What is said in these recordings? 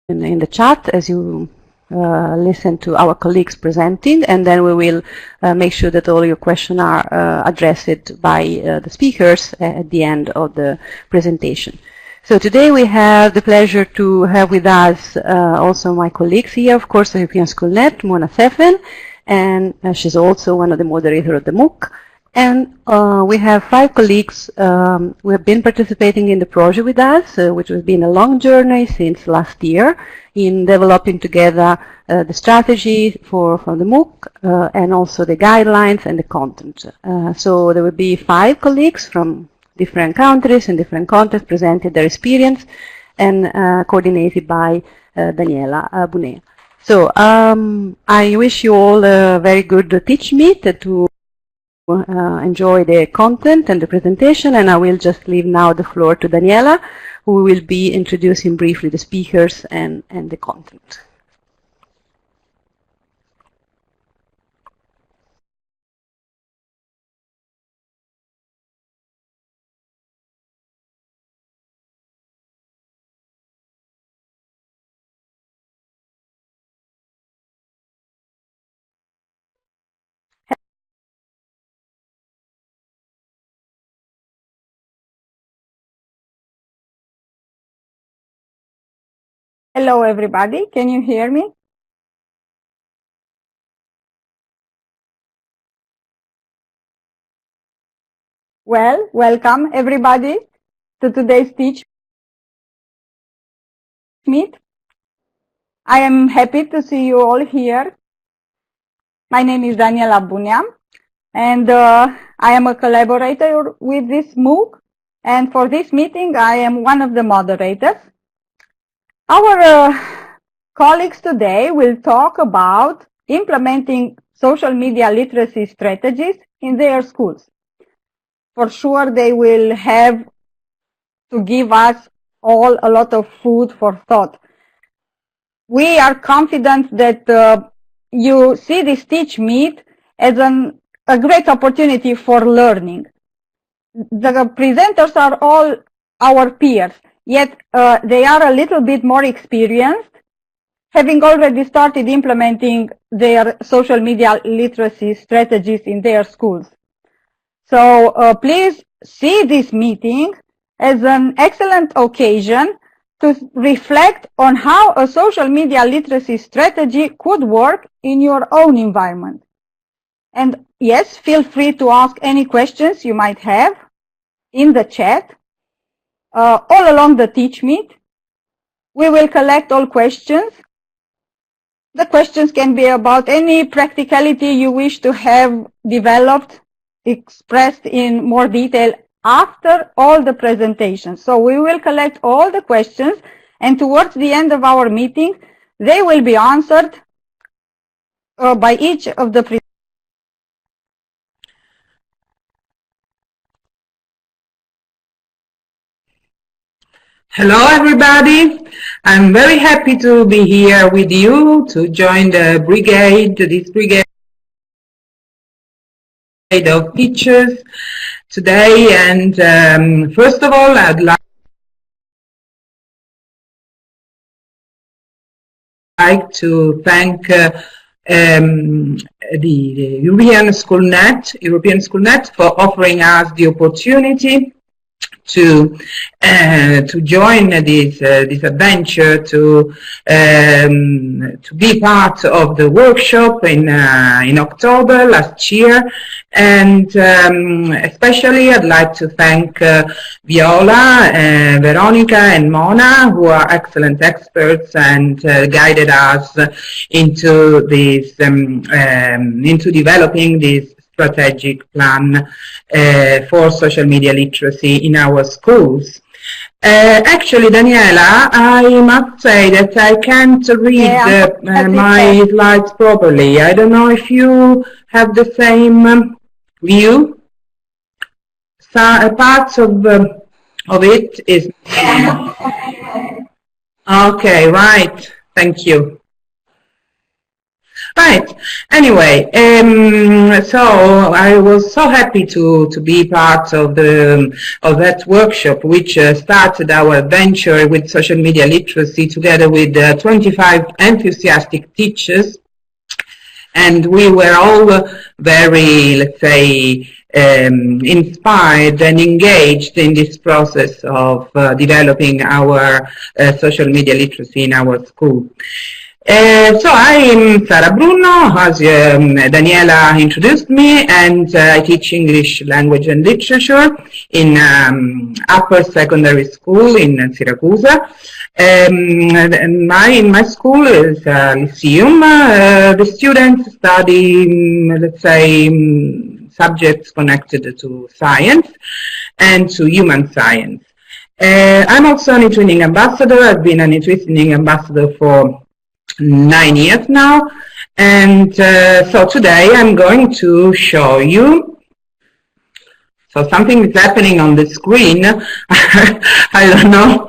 in the chat as you listen to our colleagues presenting, and then we will make sure that all your questions are addressed by the speakers at the end of the presentation. So today we have the pleasure to have with us also my colleagues here, of course, the European Schoolnet, Mona Sefen, and she's also one of the moderators of the MOOC. And we have 5 colleagues who have been participating in the project with us, which has been a long journey since last year in developing together the strategy for the MOOC and also the guidelines and the content. So there will be 5 colleagues from different countries and different contexts presented their experience and coordinated by Daniela Bunea. So I wish you all a very good TeachMeet to enjoy the content and the presentation, and I will just leave now the floor to Daniela, who will be introducing briefly the speakers and the content. Hello, everybody. Can you hear me? Well, welcome, everybody, to today's TeachMeet. I am happy to see you all here. My name is Daniela Bunea, and I am a collaborator with this MOOC. And for this meeting, I am one of the moderators. Our colleagues today will talk about implementing social media literacy strategies in their schools. For sure, they will have to give us all a lot of food for thought. We are confident that you see this TeachMeet as a great opportunity for learning. The presenters are all our peers, yet they are a little bit more experienced, having already started implementing their social media literacy strategies in their schools. So please see this meeting as an excellent occasion to reflect on how a social media literacy strategy could work in your own environment. And yes, feel free to ask any questions you might have in the chat all along the TeachMeet. We will collect all questions. The questions can be about any practicality you wish to have developed, expressed in more detail after all the presentations. So we will collect all the questions, and towards the end of our meeting, they will be answered by each of the presenters. Hello, everybody. I'm very happy to be here with you to join the brigade, this brigade of teachers today. And first of all, I'd like to thank the European Schoolnet for offering us the opportunity to join this adventure, to be part of the workshop in October last year, and especially I'd like to thank Viola, Veronica, and Mona, who are excellent experts and guided us into this into developing this strategic plan for social media literacy in our schools. Actually, Daniela, I must say that I can't read my slides properly. I don't know if you have the same view. Parts of it is... Okay, right. Thank you. Right. Anyway, so I was so happy to be part of that workshop, which started our adventure with social media literacy together with 25 enthusiastic teachers, and we were all very, let's say, inspired and engaged in this process of developing our social media literacy in our school. So I'm Sara Bruno, as Daniela introduced me, and I teach English language and literature in upper secondary school in Syracuse. My school is a lyceum. The students study, let's say, subjects connected to science and to human science. I'm also an e-twinning ambassador. I've been an e-twinning ambassador for 9 years now, and so today I'm going to show you. So something is happening on the screen. I don't know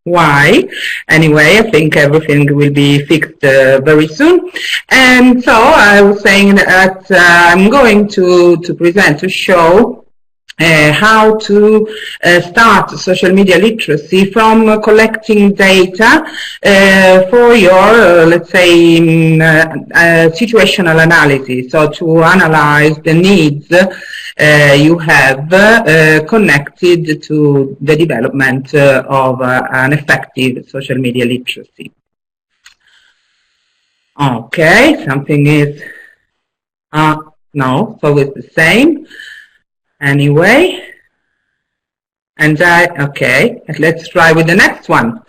why. Anyway, I think everything will be fixed very soon. And so I was saying that I'm going to present, to show how to start social media literacy from collecting data for your, let's say, situational analysis, so to analyze the needs you have connected to the development of an effective social media literacy. Okay, something is, no, so it's the same. Anyway, and okay, let's try with the next one.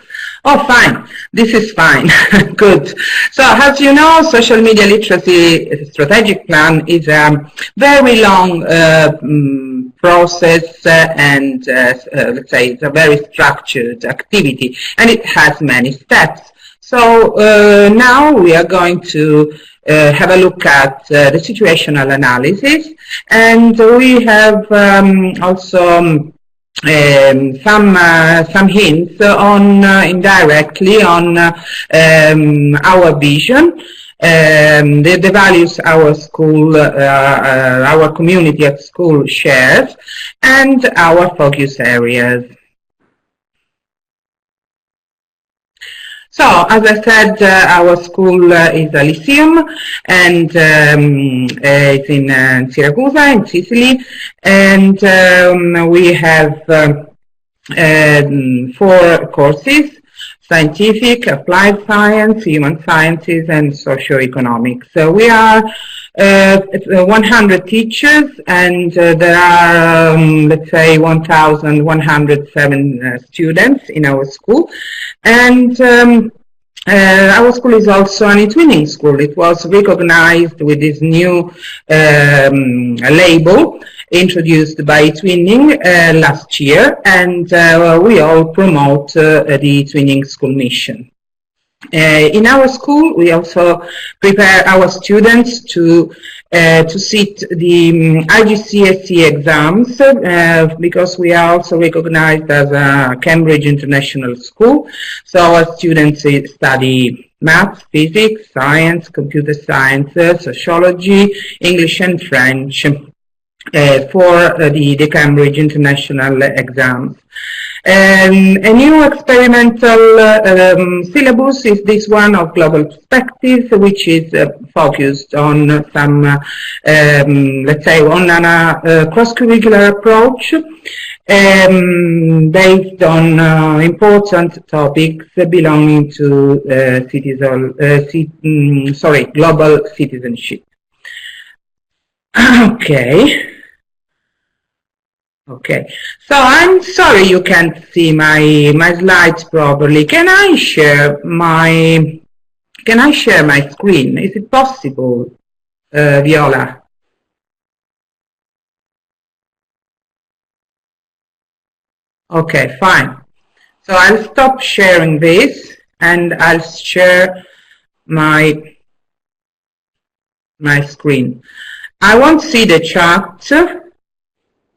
Oh, fine, this is fine, good. So as you know, social media literacy strategic plan is a very long process and let's say it's a very structured activity, and it has many steps. So now we are going to have a look at the situational analysis, and we have also some hints on indirectly on our vision, the values our school, our community at school shares, and our focus areas. So, as I said, our school is a lyceum, and it's in Syracuse, in Sicily, and we have 4 courses: scientific, applied science, human sciences, and socioeconomics. So we are 100 teachers, and there are, let's say, 1,107 students in our school. And our school is also an e-twinning school. It was recognized with this new label introduced by e-twinning last year, and we all promote the e-twinning school mission. In our school, we also prepare our students to sit the IGCSE exams because we are also recognized as a Cambridge International School. So our students study maths, physics, science, computer science, sociology, English and French for the Cambridge International exams. A new experimental syllabus is this one of global perspectives, which is focused on some, let's say, on a cross-curricular approach based on important topics belonging to global citizenship. Okay. Okay, so I'm sorry you can't see my slides properly. Can I share my screen? Is it possible, Viola? Okay, fine. So I'll stop sharing this and I'll share my screen. I won't see the chat.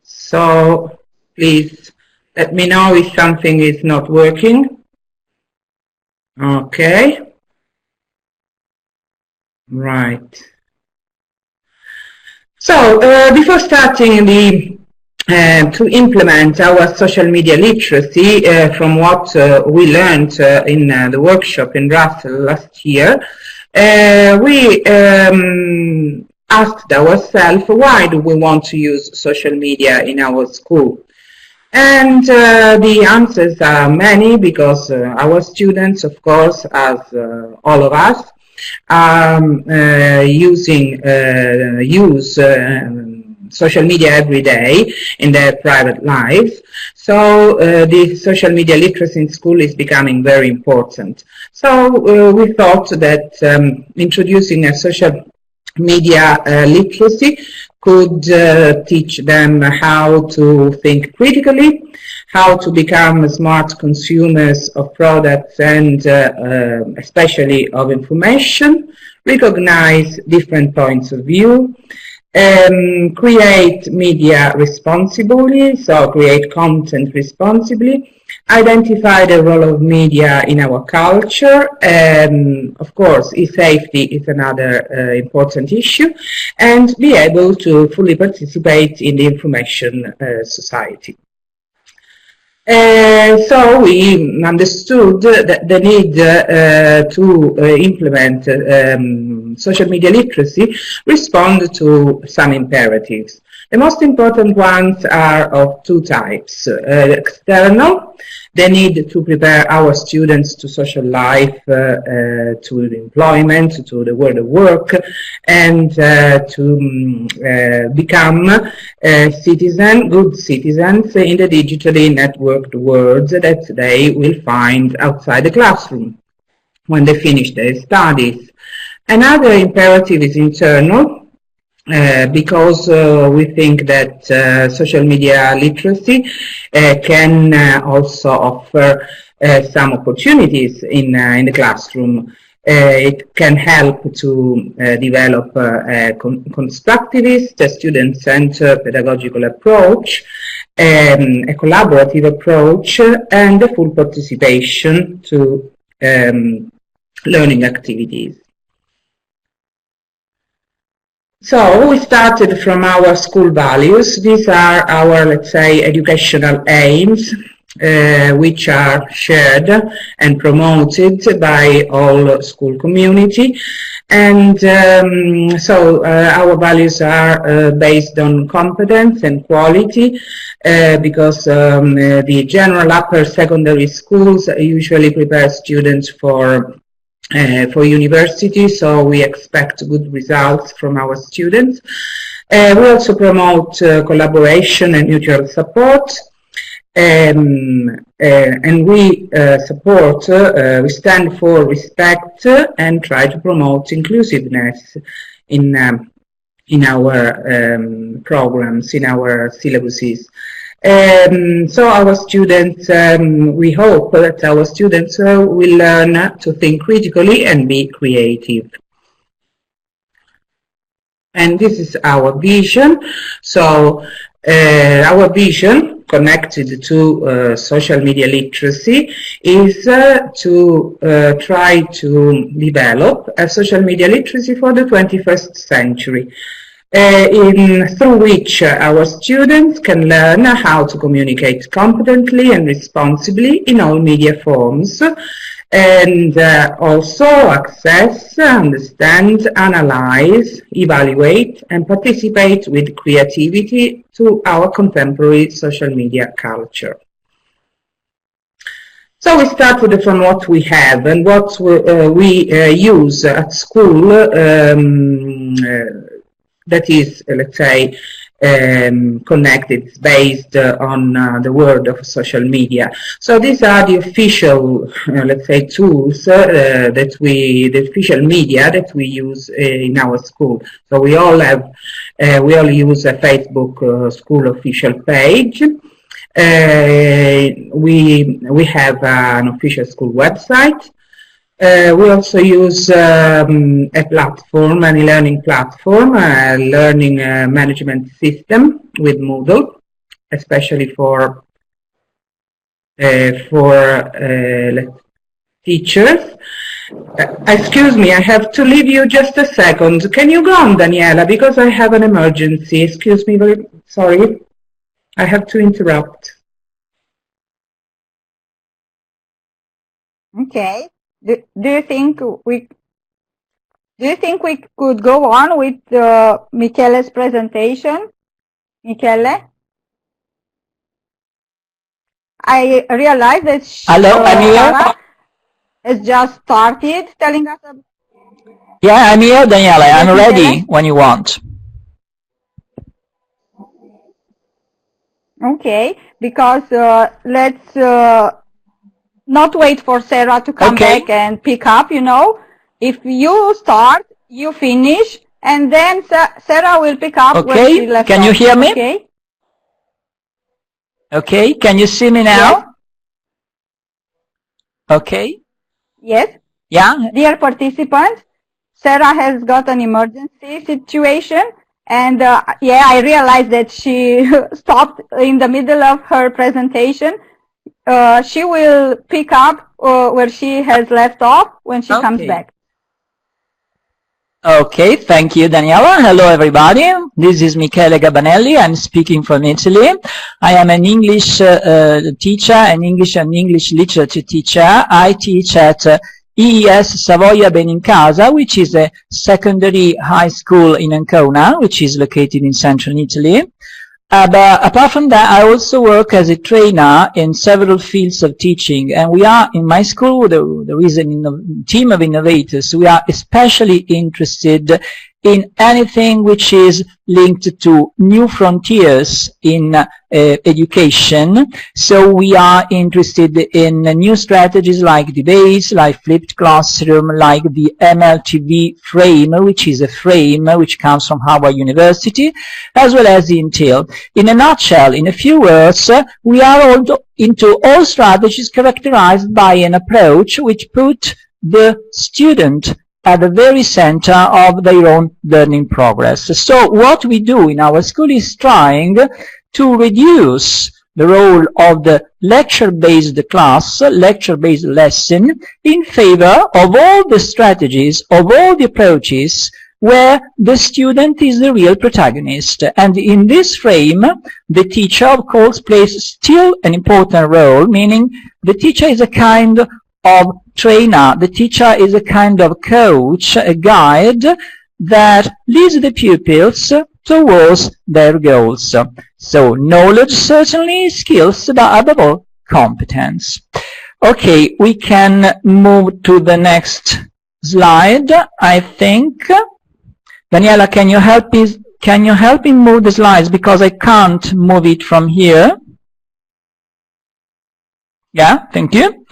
So please let me know if something is not working. Okay. Right. So before starting to implement our social media literacy from what we learned in the workshop in Brussels last year, we asked ourselves, why do we want to use social media in our school? And the answers are many, because our students, of course, as all of us, use social media every day in their private lives. So the social media literacy in school is becoming very important. So we thought that introducing a social media literacy could teach them how to think critically, how to become smart consumers of products and especially of information, recognize different points of view, create media responsibly, so create content responsibly, identify the role of media in our culture, of course, e-safety is another important issue, and be able to fully participate in the information society. So we understood that the need to implement social media literacy respond to some imperatives. The most important ones are of two types. External, they need to prepare our students to social life, to employment, to the world of work, and to become good citizens in the digitally networked world that they will find outside the classroom when they finish their studies. Another imperative is internal, because we think that social media literacy can also offer some opportunities in the classroom. It can help to develop a constructivist, a student-centered pedagogical approach, a collaborative approach, and a full participation to learning activities. So we started from our school values. These are our, let's say, educational aims, which are shared and promoted by all school community. And so our values are based on competence and quality, because the general upper secondary schools usually prepare students for university, so we expect good results from our students. We also promote collaboration and mutual support, and we we stand for respect and try to promote inclusiveness in our programs, in our syllabuses. So our students, we hope that our students will learn to think critically and be creative. And this is our vision. So our vision connected to social media literacy is to try to develop a social media literacy for the 21st century. Through which our students can learn how to communicate competently and responsibly in all media forms, and also access, understand, analyze, evaluate, and participate with creativity to our contemporary social media culture. So we started from what we have and what we use at school, that is, let's say, connected, based on the world of social media. So these are the official, let's say, tools the official media that we use in our school. So we all use a Facebook school official page. We have an official school website. We also use a platform, an e-learning platform, a learning management system with Moodle, especially for teachers. Excuse me, I have to leave you just a second. Can you go on, Daniela, because I have an emergency. Excuse me, very sorry. I have to interrupt. Okay. Do you think we could go on with Michele's presentation? Michele? I realize that Hello, I'm here. Sarah has just started telling us about... Yeah, I'm here, Daniela. I'm ready when you want. Okay, because let's not wait for Sarah to come back and pick up, you know. If you start, you finish, and then Sarah will pick up where she left off. Can you hear me? Okay. Okay, can you see me now? Yes. Okay. Yes. Yeah. Dear participants, Sarah has got an emergency situation, and yeah, I realized that she stopped in the middle of her presentation. She will pick up where she has left off when she comes back. Okay, thank you, Daniela. Hello, everybody. This is Michele Gabanelli. I'm speaking from Italy. I am an English teacher, an English and English literature teacher. I teach at EES Savoia Benincasa, which is a secondary high school in Ancona, which is located in central Italy. But apart from that, I also work as a trainer in several fields of teaching, and we are, in my school, there is a team of innovators. We are especially interested in anything which is linked to new frontiers in education. So we are interested in new strategies like debates, like flipped classroom, like the MLTV frame, which is a frame which comes from Harvard University, as well as the Intel. In a nutshell, in a few words, we are into all strategies characterized by an approach which put the student at the very center of their own learning progress. So what we do in our school is trying to reduce the role of the lecture-based class, lecture-based lesson, in favor of all the strategies, of all the approaches where the student is the real protagonist. And in this frame, the teacher, of course, plays still an important role, meaning the teacher is a kind of trainer. The teacher is a kind of coach, a guide that leads the pupils towards their goals. So knowledge, certainly, skills, but above all, competence. Okay, we can move to the next slide, I think. Daniela, can you help me move the slides, because I can't move it from here? Yeah, thank you.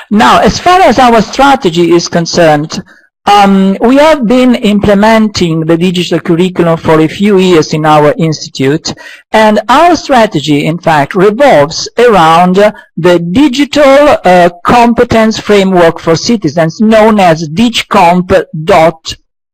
Now, as far as our strategy is concerned, we have been implementing the digital curriculum for a few years in our institute, and our strategy, in fact, revolves around the digital competence framework for citizens, known as DigComp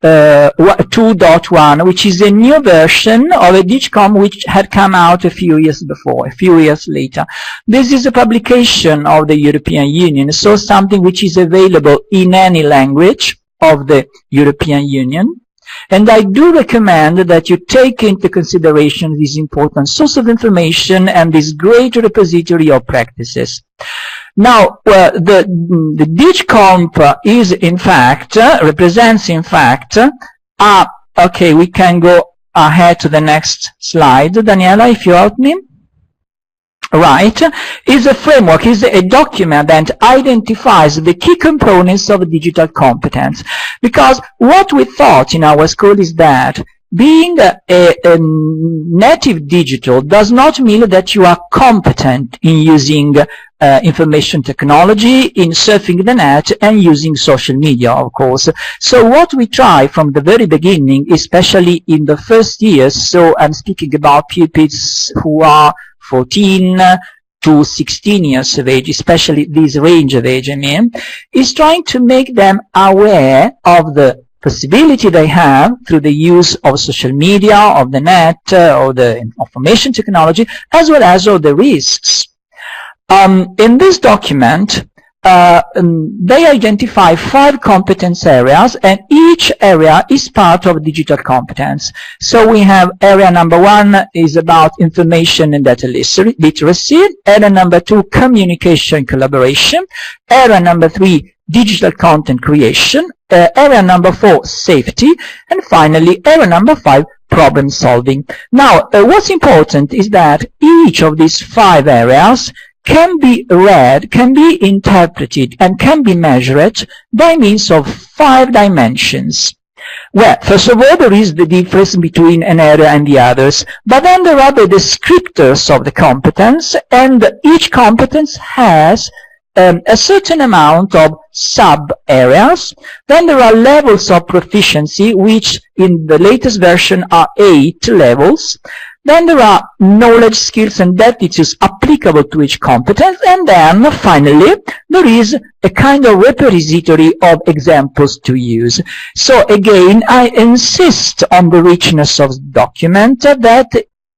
2.1, which is a new version of a DigComp which had come out a few years before, a few years later. This is a publication of the European Union, so something which is available in any language of the European Union. And I do recommend that you take into consideration this important source of information and this great repository of practices. Now, the DigComp is, in fact, represents, in fact, okay, we can go ahead to the next slide. Daniela, if you help me. Right, is a framework, is a document that identifies the key components of digital competence. Because what we thought in our school is that being a native digital does not mean that you are competent in using information technology, in surfing the net, and using social media, of course. So what we try from the very beginning, especially in the first years, so I'm speaking about pupils who are 14 to 16 years of age, especially this range of age, I mean, is trying to make them aware of the possibility they have through the use of social media, of the net, or the information technology, as well as all the risks. In this document, they identify 5 competence areas, and each area is part of digital competence. So we have area number 1 is about information and data literacy, area number 2, communication collaboration, area number 3, digital content creation, area number 4, safety, and finally area number 5, problem solving. Now, what's important is that each of these 5 areas can be read, can be interpreted, and can be measured by means of 5 dimensions. Well, first of all, there is the difference between an area and the others, but then there are the descriptors of the competence, and each competence has a certain amount of sub-areas. Then there are levels of proficiency, which in the latest version are 8 levels. Then there are knowledge, skills, and attitudes applicable to each competence. And then, finally, there is a kind of repository of examples to use. So, again, I insist on the richness of the document that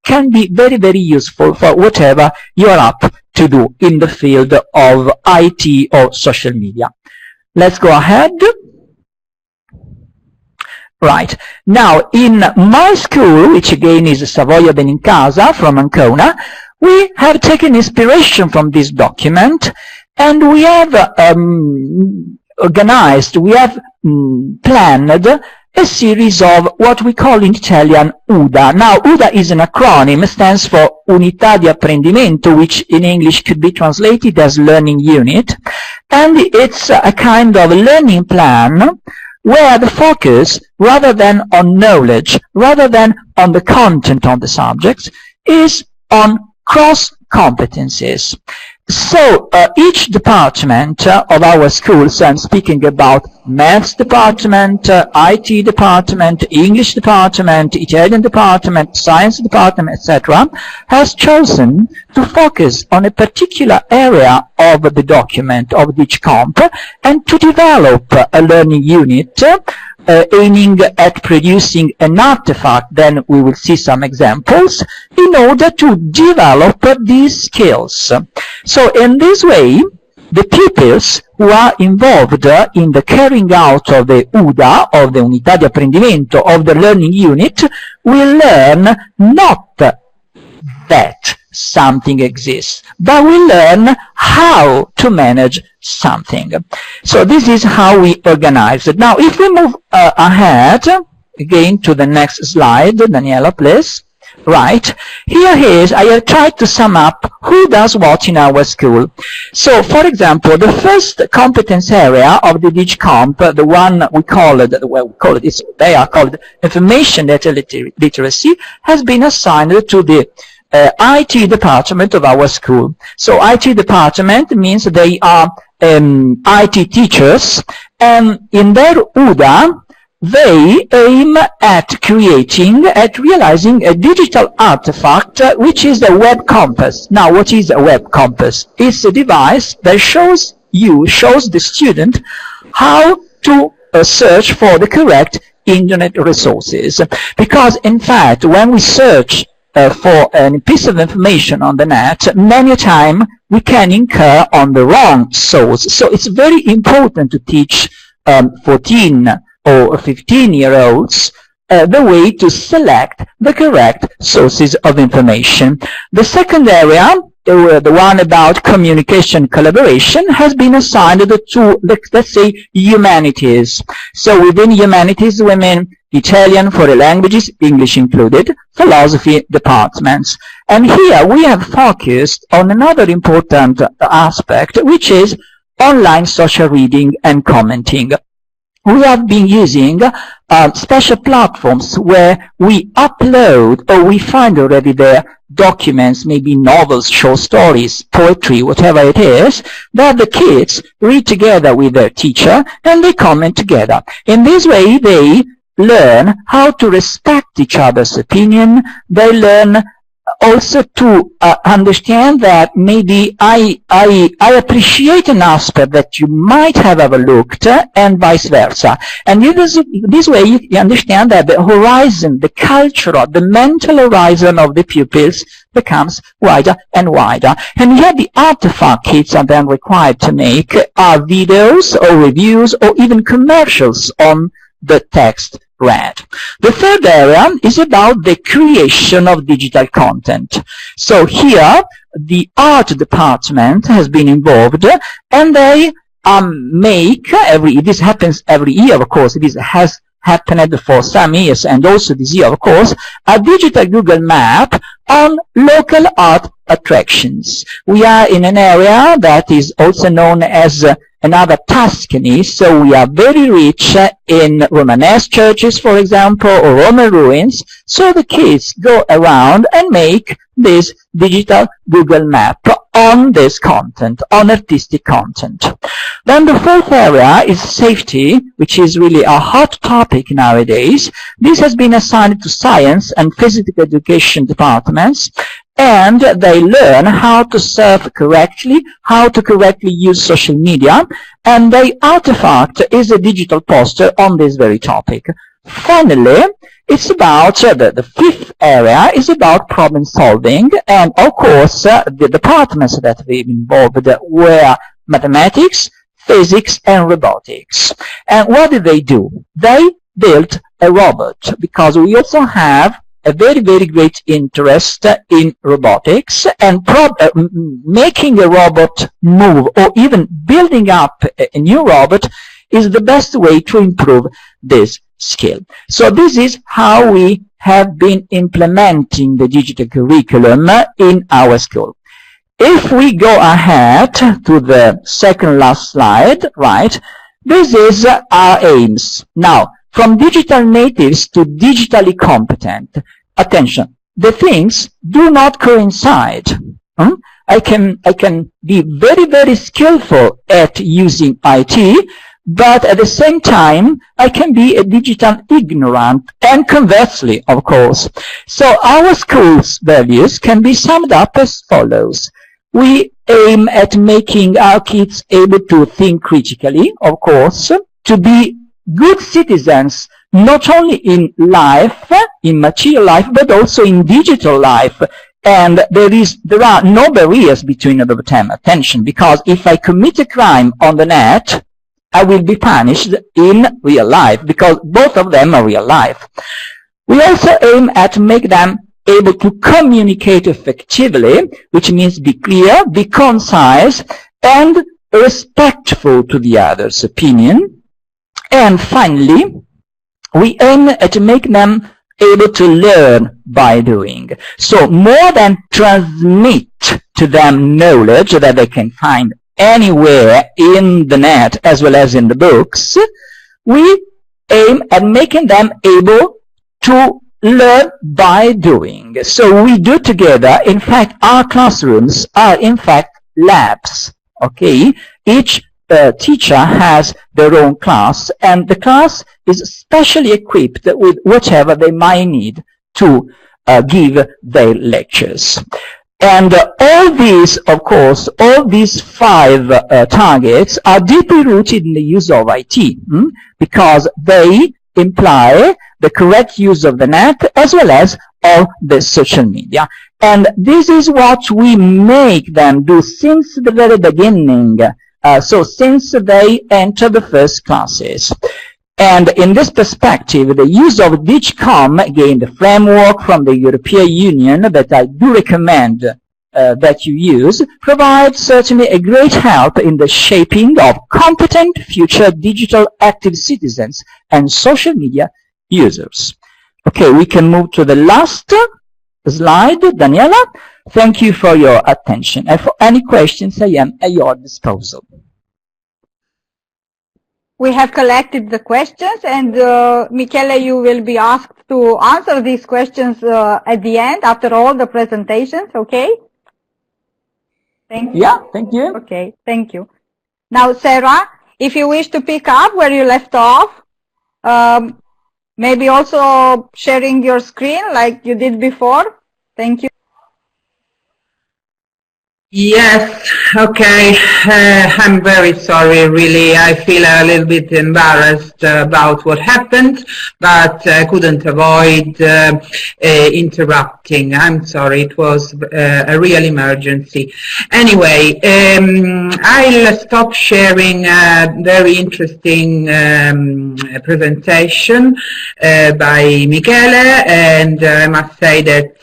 can be very, very useful for whatever you are up to do in the field of IT or social media. Let's go ahead. Right. Now, in my school, which again is Savoia Benincasa from Ancona, we have taken inspiration from this document, and we have organized, we have planned a series of what we call in Italian UDA. Now, UDA is an acronym, stands for Unità di Apprendimento, which in English could be translated as learning unit, and it's a kind of learning plan where the focus, rather than on knowledge, rather than on the content of the subject, is on cross-competencies. So each department of our school, so I'm speaking about Maths department, IT department, English department, Italian department, Science department, etc., has chosen to focus on a particular area of the document of each comp and to develop a learning unit aiming at producing an artifact, then we will see some examples, in order to develop these skills. So in this way, the pupils who are involved in the carrying out of the UDA, of the Unità di Apprendimento, of the learning unit, will learn not that something exists, but we learn how to manage something. So this is how we organize it. Now, if we move ahead, again to the next slide, Daniela, please. Right, here is, I have tried to sum up who does what in our school. So, for example, the first competence area of the DigComp, the one we call it, they are called information data literacy, has been assigned to the IT department of our school. So IT department means they are IT teachers, and in their UDA, they aim at creating, at realizing a digital artifact, which is a web compass. Now, what is a web compass? It's a device that shows the student how to search for the correct internet resources. Because, in fact, when we search for a piece of information on the net, many a time we can incur on the wrong source. So it's very important to teach 14 or 15-year-olds the way to select the correct sources of information. The second area, the one about communication collaboration, has been assigned to, let's say, humanities. So within humanities, we mean Italian, foreign languages, English included, philosophy departments. And here we have focused on another important aspect, which is online social reading and commenting. We have been using special platforms where we upload, or we find already there, documents, maybe novels, short stories, poetry, whatever it is, that the kids read together with their teacher and they comment together. In this way, they learn how to respect each other's opinion, they learn also to understand that maybe I appreciate an aspect that you might have overlooked and vice versa. And this way you understand that the horizon, the cultural, the mental horizon of the pupils becomes wider and wider. And yet the artifact kids are then required to make are videos or reviews or even commercials on the text read. The third area is about the creation of digital content. So here, the art department has been involved, and they make this happens every year, of course. This has happened for some years, and also this year, of course, a digital Google map on local art attractions. We are in an area that is also known as another Tuscany, so we are very rich in Romanesque churches, for example, or Roman ruins. So the kids go around and make this digital Google map on this content, on artistic content. Then the fourth area is safety, which is really a hot topic nowadays. This has been assigned to science and physical education departments, and they learn how to surf correctly, how to correctly use social media, and the artifact is a digital poster on this very topic. Finally, it's about the fifth area is about problem solving, and of course the departments that we've involved were mathematics, physics, and robotics. And what did they do? They built a robot, because we also have a very, very great interest in robotics, and making a robot move or even building up a new robot is the best way to improve this skill. So this is how we have been implementing the digital curriculum in our school. If we go ahead to the second last slide, right, this is our aims. Now, from digital natives to digitally competent. Attention, the things do not coincide. I can be very, very skillful at using IT, but at the same time, I can be a digital ignorant, and conversely, of course. So our school's values can be summed up as follows. We aim at making our kids able to think critically, of course, to be good citizens, not only in life, in material life, but also in digital life. And there are no barriers between the two. Attention, because if I commit a crime on the net, I will be punished in real life, because both of them are real life. We also aim at make them able to communicate effectively, which means be clear, be concise, and respectful to the other's opinion. And finally, we aim at make them able to learn by doing. So more than transmit to them knowledge that they can find anywhere in the net as well as in the books, we aim at making them able to learn by doing. So we do together. In fact, our classrooms are in fact labs. Okay, each teacher has their own class, and the class is specially equipped with whatever they might need to give their lectures. And all these, of course, all these 5 targets are deeply rooted in the use of IT, because they imply the correct use of the net as well as of the social media. And this is what we make them do since the very beginning. So since they enter the first classes. And in this perspective, the use of DigCom, again, the framework from the European Union that I do recommend that you use, provides certainly a great help in the shaping of competent future digital active citizens and social media users. Okay, we can move to the last slide, Daniela. Thank you for your attention. And for any questions, I am at your disposal. We have collected the questions, and Michele, you will be asked to answer these questions at the end, after all the presentations, okay? Thank you. Yeah, thank you. Okay, thank you. Now, Sarah, if you wish to pick up where you left off, maybe also sharing your screen like you did before. Thank you. Yes, okay. I'm very sorry, really. I feel a little bit embarrassed about what happened, but I couldn't avoid interrupting. I'm sorry, it was a real emergency. Anyway, I'll stop sharing a very interesting presentation by Michele, and I must say that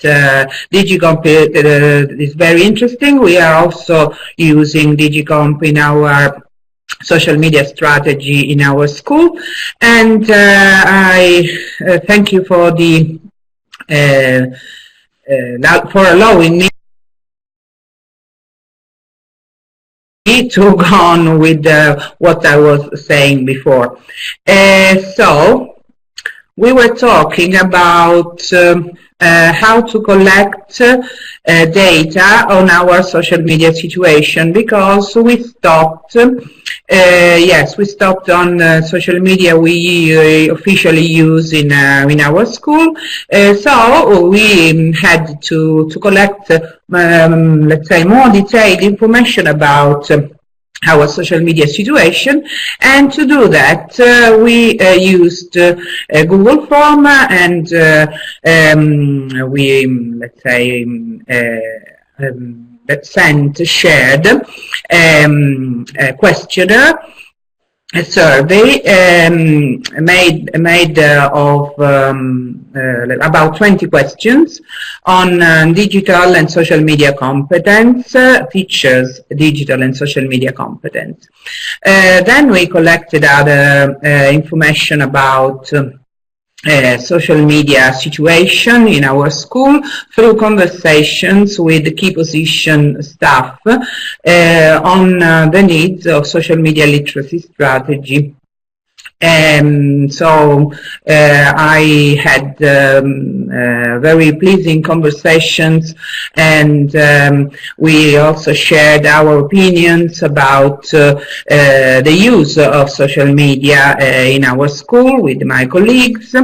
DigiComp is very interesting. We are also using DigiComp in our social media strategy in our school, and I thank you for the for allowing me to go on with what I was saying before. So we were talking about how to collect data on our social media situation, because we stopped, yes, we stopped on social media we officially use in our school. So we had to collect, let's say, more detailed information about our social media situation, and to do that we used Google Form, and we, let's say, shared a questionnaire, a survey made of about 20 questions on digital and social media competence, teachers' digital and social media competence. Then we collected other information about social media situation in our school through conversations with the key position staff on the needs of social media literacy strategy. So I had very pleasing conversations, and we also shared our opinions about the use of social media in our school with my colleagues.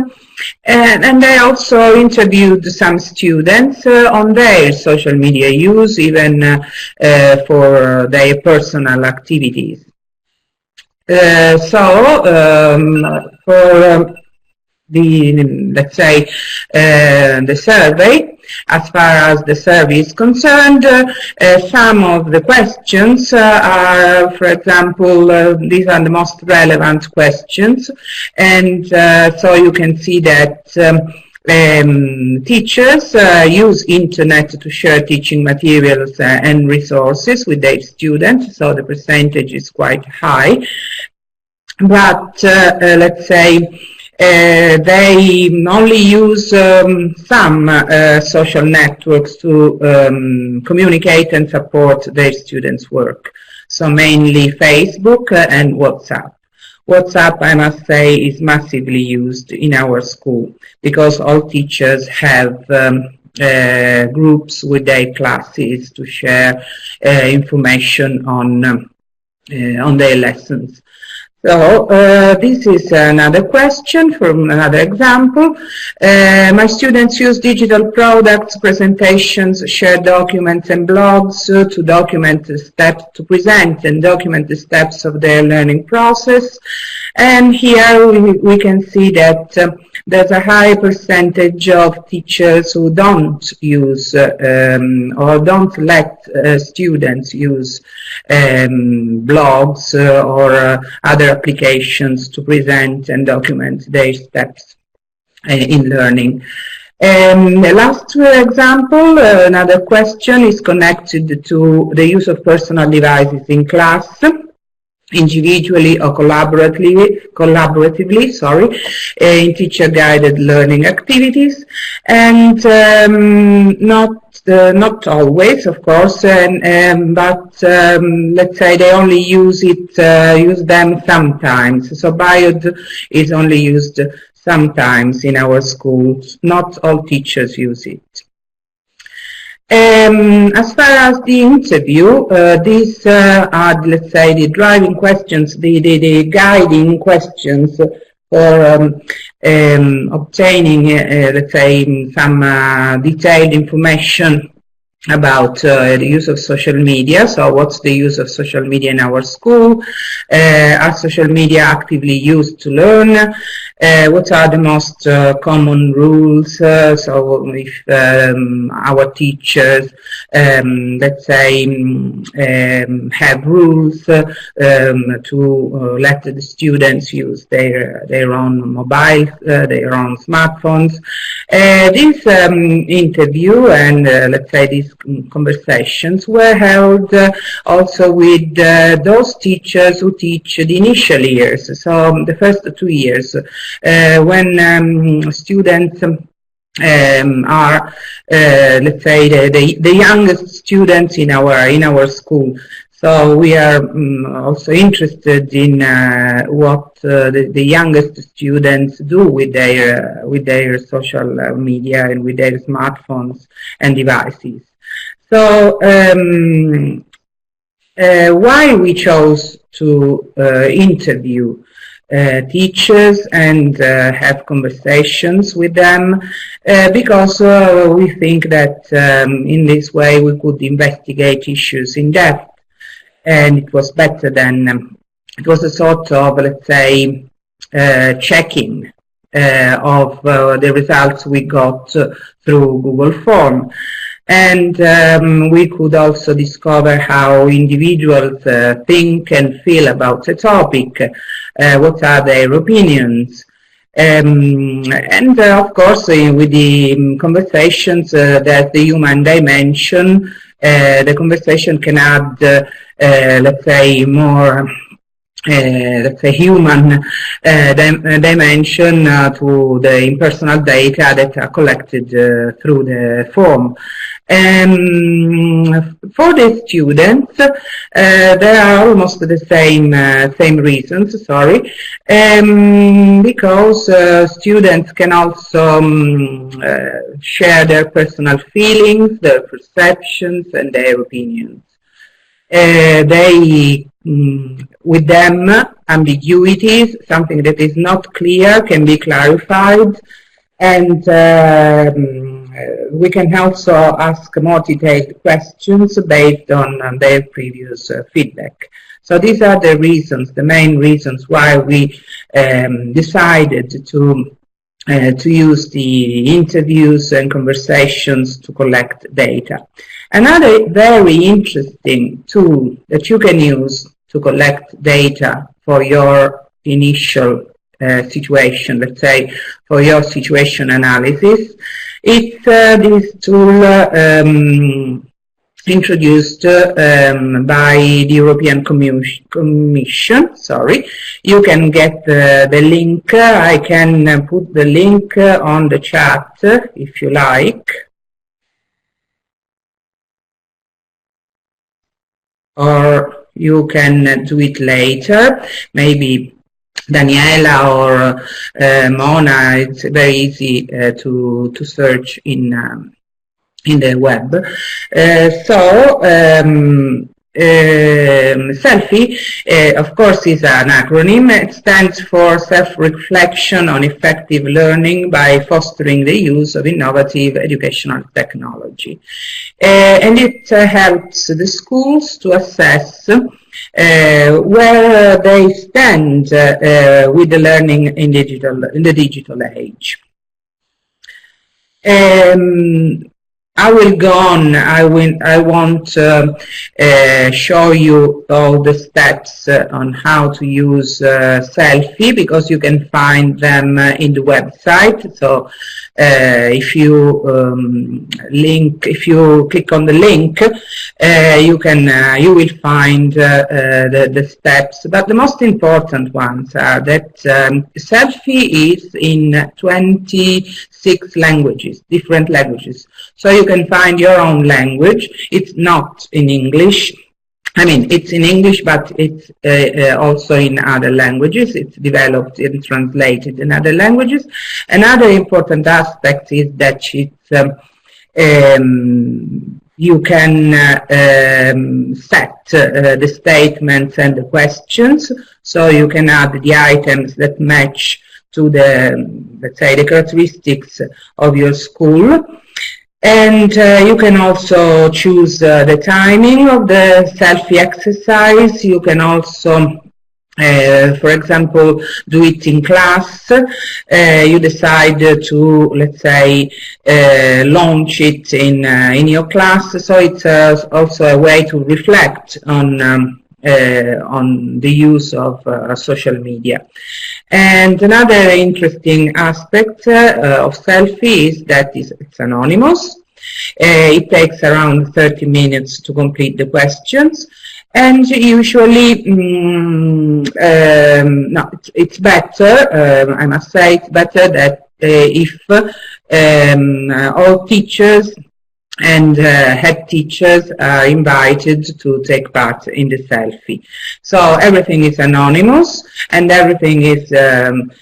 And I also interviewed some students on their social media use, even for their personal activities. For the, let's say, the survey, as far as the survey is concerned, some of the questions are, for example, these are the most relevant questions, and so you can see that teachers use internet to share teaching materials and resources with their students, so the percentage is quite high. But let's say they only use some social networks to communicate and support their students' work, so mainly Facebook and WhatsApp. WhatsApp, I must say, is massively used in our school, because all teachers have groups with their classes to share information on their lessons. So this is another question from another example. My students use digital products, presentations, shared documents and blogs to document the steps, to present and document the steps of their learning process. And here we can see that there's a high percentage of teachers who don't use or don't let students use blogs or other applications to present and document their steps in learning. The last example, another question, is connected to the use of personal devices in class, individually or collaboratively, in teacher-guided learning activities, and not always, of course, but let's say they only use them sometimes. So BIOD is only used sometimes in our schools. Not all teachers use it. As far as the interview, these are, let's say, the driving questions, the guiding questions for obtaining, let's say, some detailed information about the use of social media. So what's the use of social media in our school? Are social media actively used to learn? What are the most common rules? So if our teachers, let's say, have rules to let the students use their own mobiles, their own smartphones. This interview and let's say these conversations were held also with those teachers who teach the initial years, so the first 2 years, when students are let's say the youngest students in our school. So we are also interested in what the youngest students do with their social media and with their smartphones and devices. So why we chose to interview teachers and have conversations with them, because we think that in this way we could investigate issues in depth, and it was better than, it was a sort of, let's say, checking of the results we got through Google Form. And we could also discover how individuals think and feel about a topic, what are their opinions. And of course, with the conversations, there's the human dimension. The conversation can add, let's say, more let's say human dimension to the impersonal data that are collected through the form. For the students, there are almost the same reasons, sorry, because students can also share their personal feelings, their perceptions, and their opinions. With them, ambiguities, something that is not clear, can be clarified, and we can also ask more detailed questions based on their previous feedback. So these are the reasons, the main reasons why we decided to use the interviews and conversations to collect data. Another very interesting tool that you can use to collect data for your initial situation, let's say, for your situation analysis, it's this tool introduced by the European Commission. Sorry, you can get the link. I can put the link on the chat if you like. Or you can do it later. Maybe Daniela or Mona, it's very easy to search in the web. SELFIE, of course, is an acronym. It stands for Self-Reflection on Effective Learning by Fostering the Use of Innovative Educational Technology. And it helps the schools to assess where they stand with the learning in the digital age. I will go on. I won't show you all the steps on how to use SELFIE, because you can find them in the website. So if you click on the link, you will find the steps. But the most important ones are that SELFIE is in 26 languages, different languages. So you can find your own language. It's not in English. I mean, it's in English, but it's also in other languages. It's developed and translated in other languages. Another important aspect is that it's, you can set the statements and the questions, so you can add the items that match to the, let's say, the characteristics of your school. And you can also choose the timing of the selfie exercise. You can also for example, do it in class. You decide to, let's say, launch it in your class. So it's also a way to reflect on the use of social media. And another interesting aspect of selfie is that it's anonymous. It takes around 30 minutes to complete the questions. And usually, no, it's better, I must say, it's better that if all teachers and head teachers are invited to take part in the selfie. So everything is anonymous and everything is, and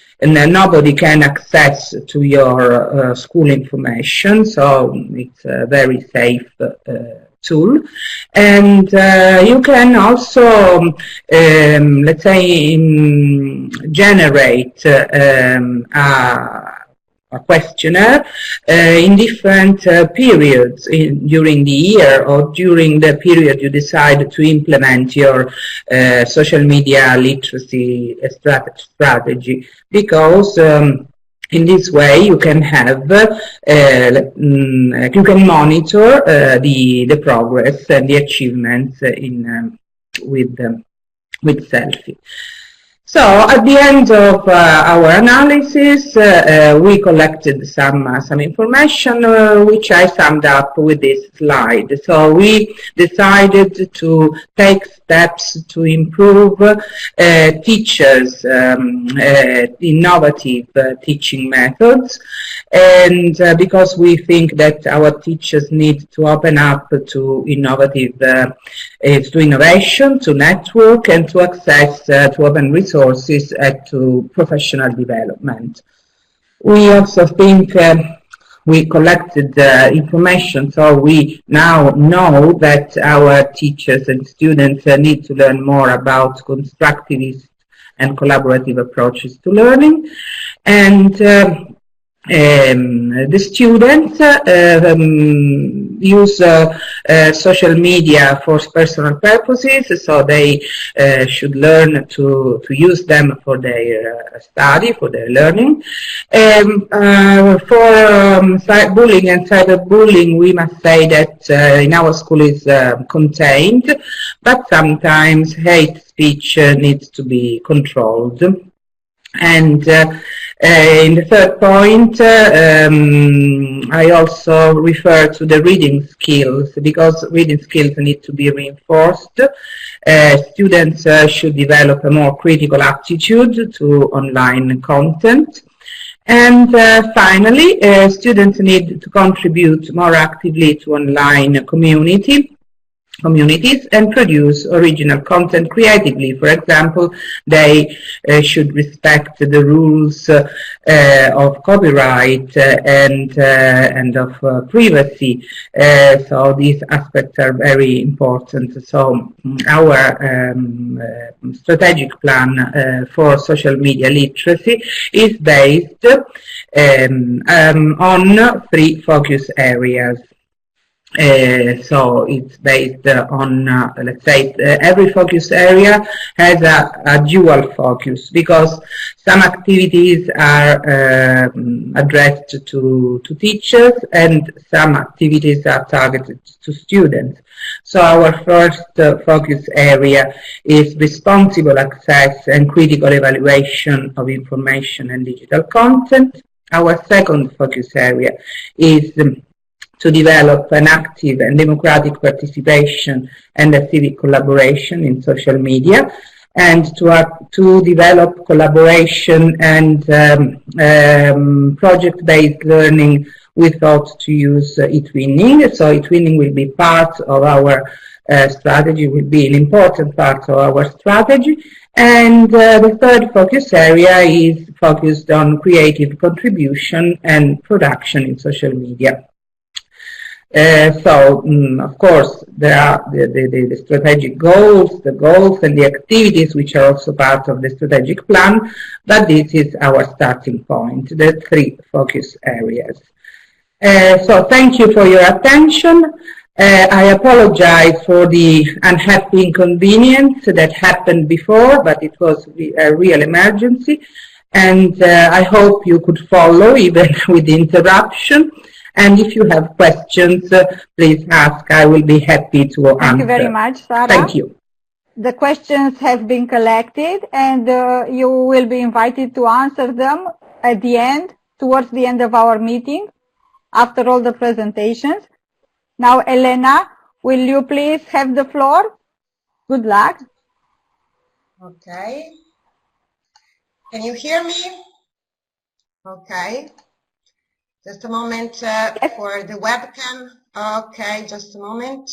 nobody can access to your school information, so it's a very safe tool. And you can also, let's say, generate a questionnaire in different periods during the year or during the period you decide to implement your social media literacy strategy, because in this way you can have you can monitor the progress and the achievements in with selfie. So at the end of our analysis, we collected some information which I summed up with this slide. So we decided to take steps to improve teachers' innovative teaching methods, and because we think that our teachers need to open up to innovative to innovation, to network, and to access to open resources and to professional development. We also think we collected information, so we now know that our teachers and students need to learn more about constructivist and collaborative approaches to learning. And the students use social media for personal purposes, so they should learn to use them for their study, for their learning. For bullying and cyberbullying, we must say that in our school is contained, but sometimes hate speech needs to be controlled. And in the third point, I also refer to the reading skills, because reading skills need to be reinforced. Students should develop a more critical attitude to online content. And finally, students need to contribute more actively to online communities and produce original content creatively. For example, they should respect the rules of copyright and of privacy. So these aspects are very important. So our strategic plan for social media literacy is based on 3 focus areas. So it's based on, let's say, every focus area has a dual focus, because some activities are addressed to teachers and some activities are targeted to students. So our first focus area is responsible access and critical evaluation of information and digital content. Our second focus area is to develop an active and democratic participation and a civic collaboration in social media, and to develop collaboration and project-based learning. We thought to use e-twinning, so e-twinning will be part of our strategy, will be an important part of our strategy. And the third focus area is focused on creative contribution and production in social media. Of course, there are the strategic goals, and the activities which are also part of the strategic plan, but this is our starting point, the 3 focus areas. So thank you for your attention. I apologize for the unhappy inconvenience that happened before, but it was a real emergency. And I hope you could follow even with the interruption. And if you have questions, please ask. I will be happy to answer. Thank you very much, Sarah. Thank you. The questions have been collected, and you will be invited to answer them at the end, towards the end of our meeting, after all the presentations. Now, Elena, will you please have the floor? Good luck. Okay. Can you hear me? Okay. Just a moment for the webcam. Okay, just a moment.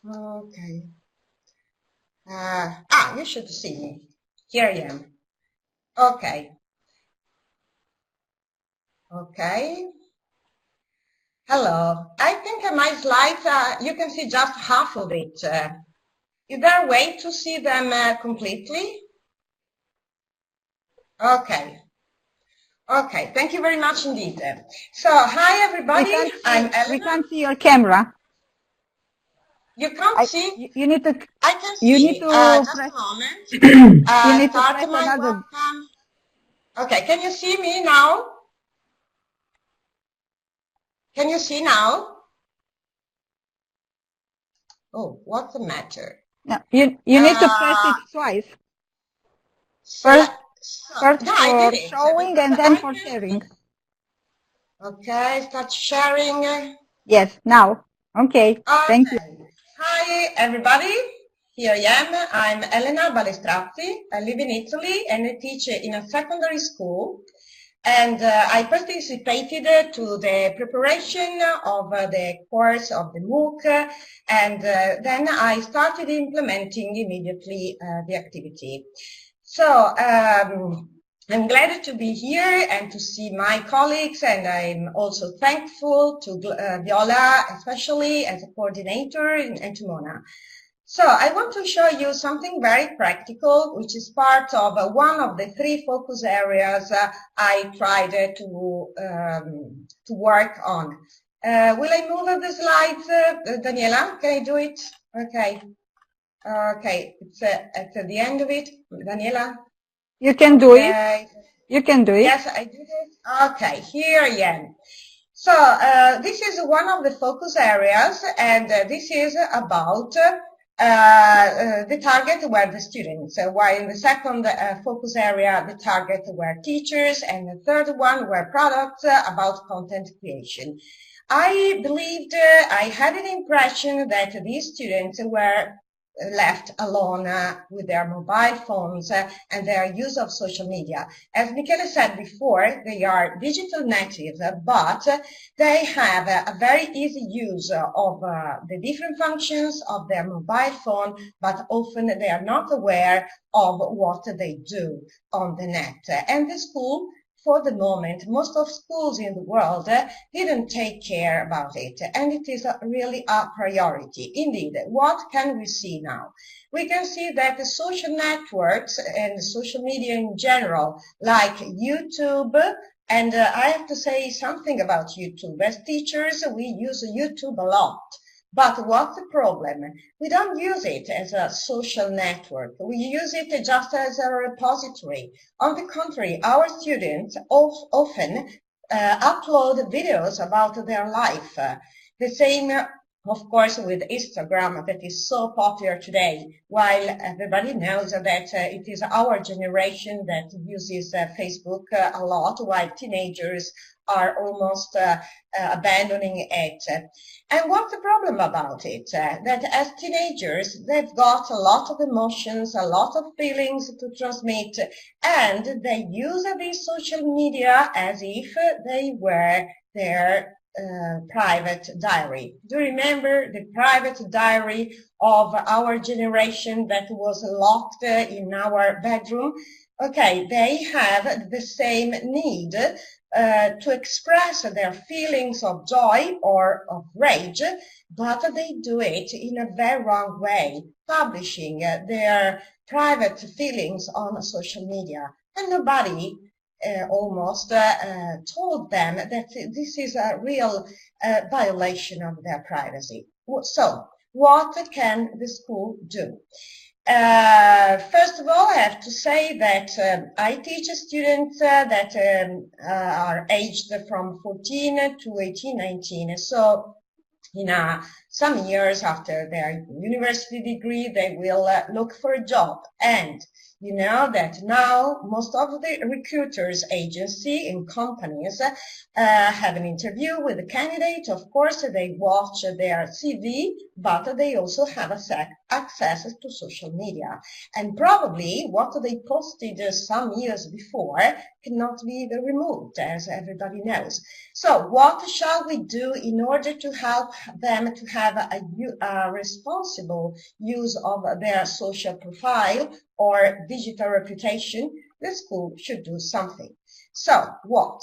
Okay. You should see me. Here I am. Okay. Okay. Hello. I think my slides, you can see just half of it. Is there a way to see them completely? Okay. Okay, thank you very much indeed. So, hi everybody, I'm Elena. We can't see your camera. You can't see? You need to. I can see. You need to just press, a moment. you need to Start press my another. webcam. Okay, can you see me now? Can you see now? Oh, what's the matter? No, you need to press it twice. First no, for showing and then for sharing. Okay, start sharing. Yes, now. Okay, thank you. Hi everybody, here I am. I'm Elena Balestrazzi. I live in Italy and I teach in a secondary school. And I participated to the preparation of the course of the MOOC, and then I started implementing immediately the activity. So I'm glad to be here and to see my colleagues, and I'm also thankful to Viola, especially as a coordinator, and to Mona. So I want to show you something very practical, which is part of one of the 3 focus areas I tried to work on. Will I move the slides, Daniela? Can I do it? Okay. Okay, it's at the end of it. Daniela? You can do it. You can do it. Yes, I did it. Okay, here I am. So this is one of the focus areas, and this is about the target were the students, while in the second focus area the target were teachers, and the third one were products about content creation. I believed, I had an impression that these students were left alone with their mobile phones and their use of social media. As Michele said before, they are digital natives, but they have a very easy use of the different functions of their mobile phone, but often they are not aware of what they do on the net. And the school, for the moment, most of schools in the world didn't take care about it, and it is really a priority. Indeed, what can we see now? We can see that the social networks and social media in general, like YouTube, and I have to say something about YouTube. As teachers, we use YouTube a lot. But what's the problem? We don't use it as a social network. We use it just as a repository. On the contrary, our students often upload videos about their life. The same, of course, with Instagram, that is so popular today, while everybody knows that it is our generation that uses Facebook a lot, while teenagers are almost abandoning it. And what's the problem about it? That as teenagers, they've got a lot of emotions, a lot of feelings to transmit, and they use these social media as if they were their private diary. Do you remember the private diary of our generation that was locked in our bedroom? Okay, they have the same need to express their feelings of joy or of rage, but they do it in a very wrong way, publishing their private feelings on social media. And nobody almost told them that this is a real violation of their privacy. So, what can the school do? First of all, I have to say that I teach students that are aged from 14 to 18, 19. So in some years after their university degree, they will look for a job. And you know that now most of the recruiters agency and companies have an interview with the candidate. Of course, they watch their CV, but they also have access to social media. And probably what they posted some years before cannot be removed, as everybody knows. So what shall we do in order to help them to have a responsible use of their social profile or digital reputation? The school should do something. So what?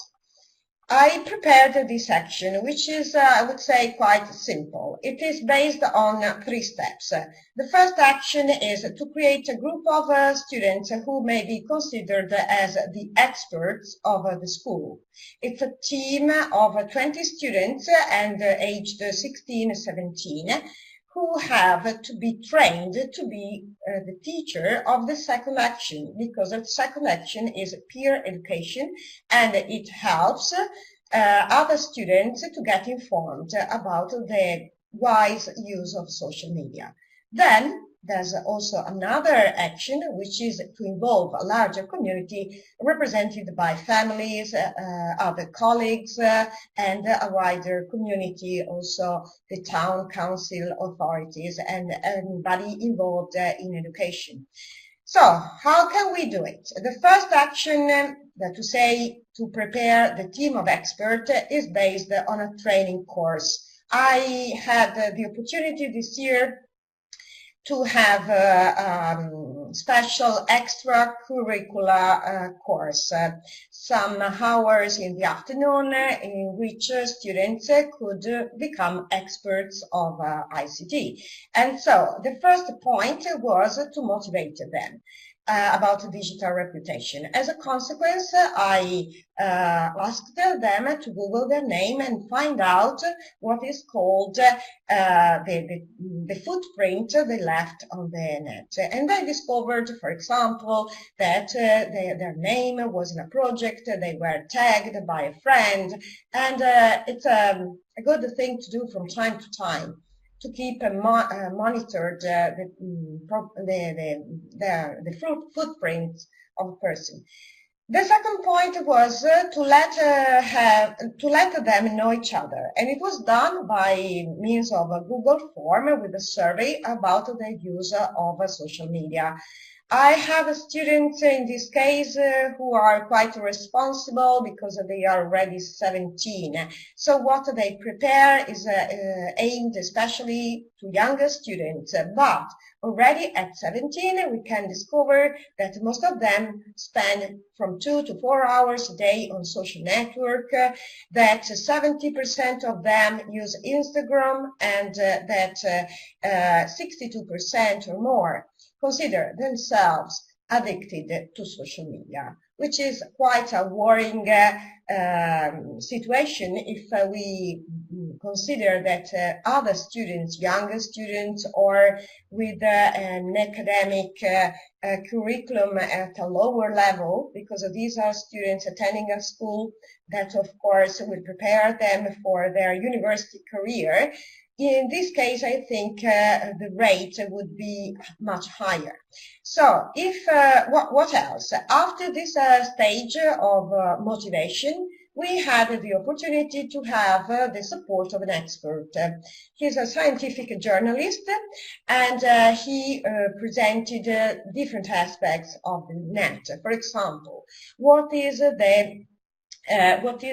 I prepared this action, which is, I would say, quite simple. It is based on 3 steps. The first action is to create a group of students who may be considered as the experts of the school. It's a team of 20 students and aged 16, 17, who have to be trained to be the teacher of the second action, because the second action is peer education, and it helps other students to get informed about the wise use of social media. Then there's also another action, which is to involve a larger community represented by families, other colleagues, and a wider community, also the town council authorities and everybody involved in education. So how can we do it? The first action, to prepare the team of experts, is based on a training course. I had the opportunity this year to have a special extracurricular course, some hours in the afternoon in which students could become experts of ICT. And so the first point was to motivate them about digital reputation. As a consequence, I asked them to Google their name and find out what is called the footprint they left on the net. And they discovered, for example, that their name was in a project, they were tagged by a friend, and it's a good thing to do from time to time, to keep monitored the footprint of a person. The second point was to let them know each other, and it was done by means of a Google form with a survey about the use of social media. I have students in this case who are quite responsible because they are already 17. So what they prepare is aimed especially to younger students, but already at 17 we can discover that most of them spend from 2 to 4 hours a day on social network, that 70% of them use Instagram, and that 62% or more consider themselves addicted to social media, which is quite a worrying situation if we consider that other students, younger students, or with an academic curriculum at a lower level, because these are students attending a school that of course will prepare them for their university career. In this case, I think the rate would be much higher. So, what else? After this stage of motivation, we had the opportunity to have the support of an expert. He's a scientific journalist, and he presented different aspects of the net. For example, what is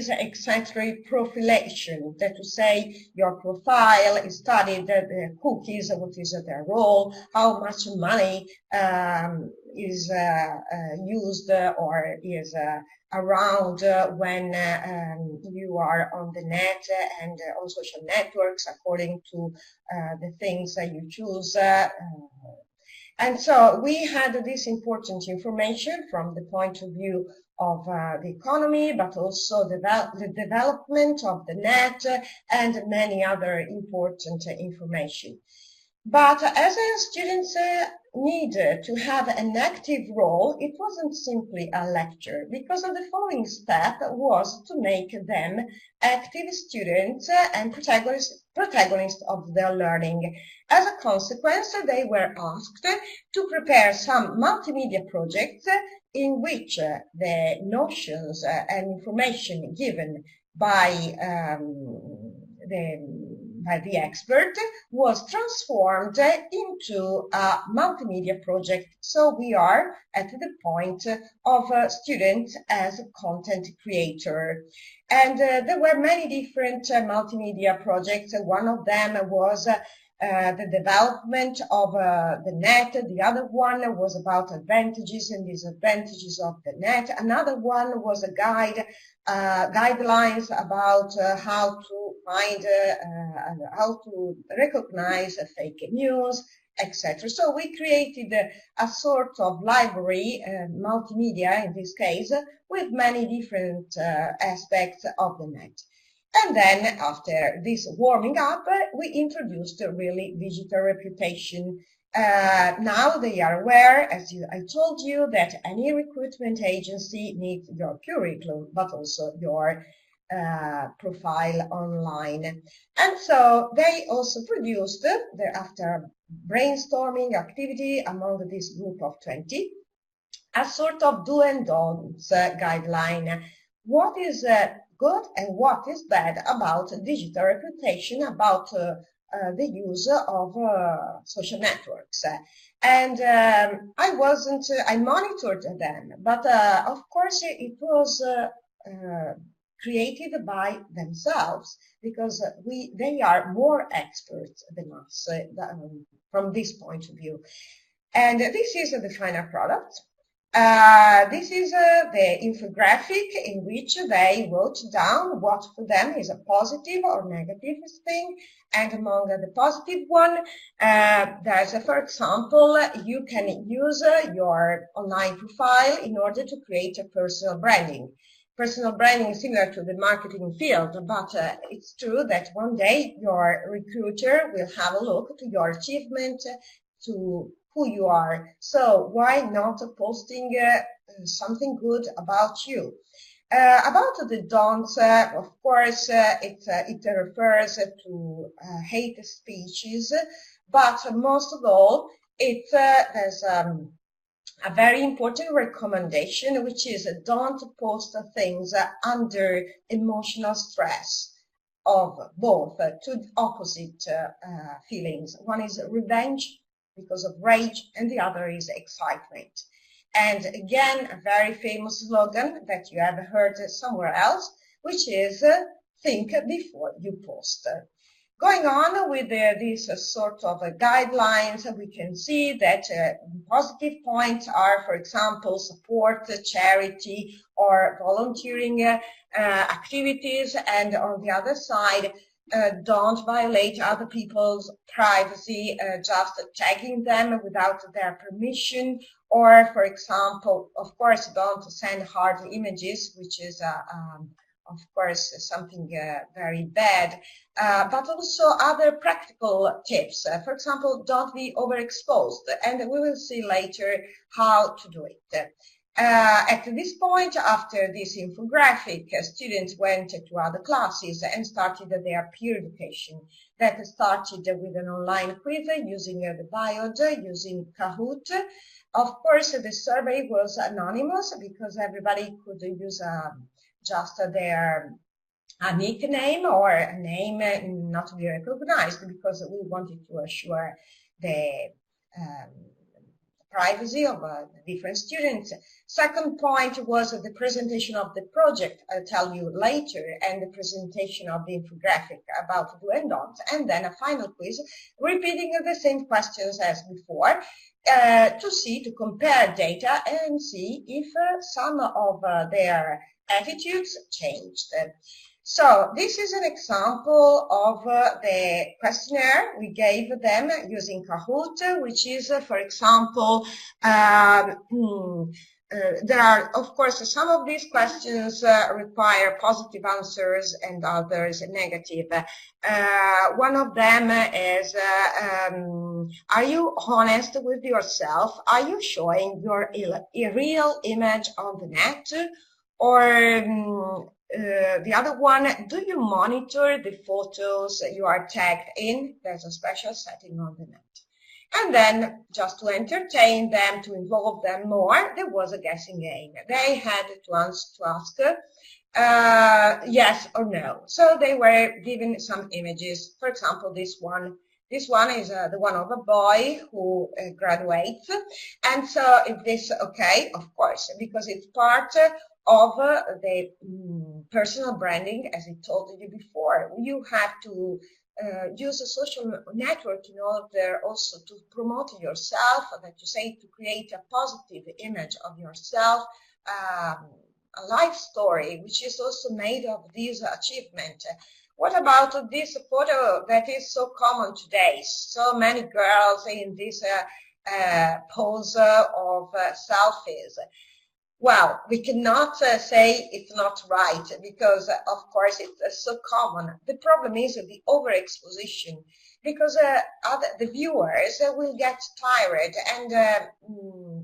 exactly profilation? That to say, your profile is studied, the cookies, what is their role, how much money is used or is around when you are on the net and on social networks, according to the things that you choose. And so we had this important information from the point of view of the economy, but also the development of the net and many other important information. But as students need to have an active role, it wasn't simply a lecture, because of the following step was to make them active students and protagonists of their learning. As a consequence, they were asked to prepare some multimedia projects in which the notions and information given by the expert was transformed into a multimedia project. So we are at the point of a student as a content creator. And there were many different multimedia projects. One of them was the development of the net. The other one was about advantages and disadvantages of the net. Another one was a guidelines about how to find how to recognize fake news, etc. So we created a sort of library, multimedia in this case, with many different aspects of the net. And then after this warming up, we introduced really digital reputation. Now they are aware, as I told you, that any recruitment agency needs your curriculum, but also your profile online. And so they also produced, after brainstorming activity among this group of 20, a sort of do and don'ts guideline. What is good and what is bad about digital reputation, about the use of social networks. And I monitored them, but of course it was created by themselves, because they are more experts than us from this point of view. And this is the final product. This is the infographic in which they wrote down what for them is a positive or negative thing. And among the positive one, there's, for example, you can use your online profile in order to create a personal branding. Personal branding is similar to the marketing field, but it's true that one day your recruiter will have a look to your achievement, to who you are. So why not posting something good about you? About the don'ts, of course, it refers to hate speeches, but most of all, there's a very important recommendation, which is don't post things under emotional stress of both two opposite feelings. One is revenge, because of rage, and the other is excitement. And again, a very famous slogan that you have heard somewhere else, which is think before you post. Going on with these sort of guidelines, we can see that positive points are, for example, support charity or volunteering activities, and on the other side, don't violate other people's privacy, just tagging them without their permission, or, for example, of course, don't send hard images, which is, of course, something very bad, but also other practical tips. For example, don't be overexposed, and we will see later how to do it. At this point, after this infographic, students went to other classes and started their peer education. That started with an online quiz using the Biod, using Kahoot. Of course, the survey was anonymous because everybody could use just their nickname or a name not to be recognized, because we wanted to assure the privacy of different students. Second point was the presentation of the project, I'll tell you later, and the presentation of the infographic about do and don'ts, and then a final quiz repeating the same questions as before to compare data and see if some of their attitudes changed. So this is an example of the questionnaire we gave them using Kahoot, which is, for example, there are, of course, some of these questions require positive answers and others negative. One of them is, are you honest with yourself? Are you showing your real image on the net? Or the other one, do you monitor the photos you are tagged in? There's a special setting on the net. And then, just to entertain them, to involve them more, there was a guessing game. They had to ask yes or no. So they were given some images. For example, this one. This one is the one of a boy who graduates. And so is this okay? Of course, because it's part of the personal branding, as I told you before. You have to use a social network in order also to promote yourself, that you say, to create a positive image of yourself, a life story which is also made of this achievement. What about this photo that is so common today? So many girls in this pose of selfies. Well, we cannot say it's not right because, of course, it's so common. The problem is the overexposition because the viewers will get tired and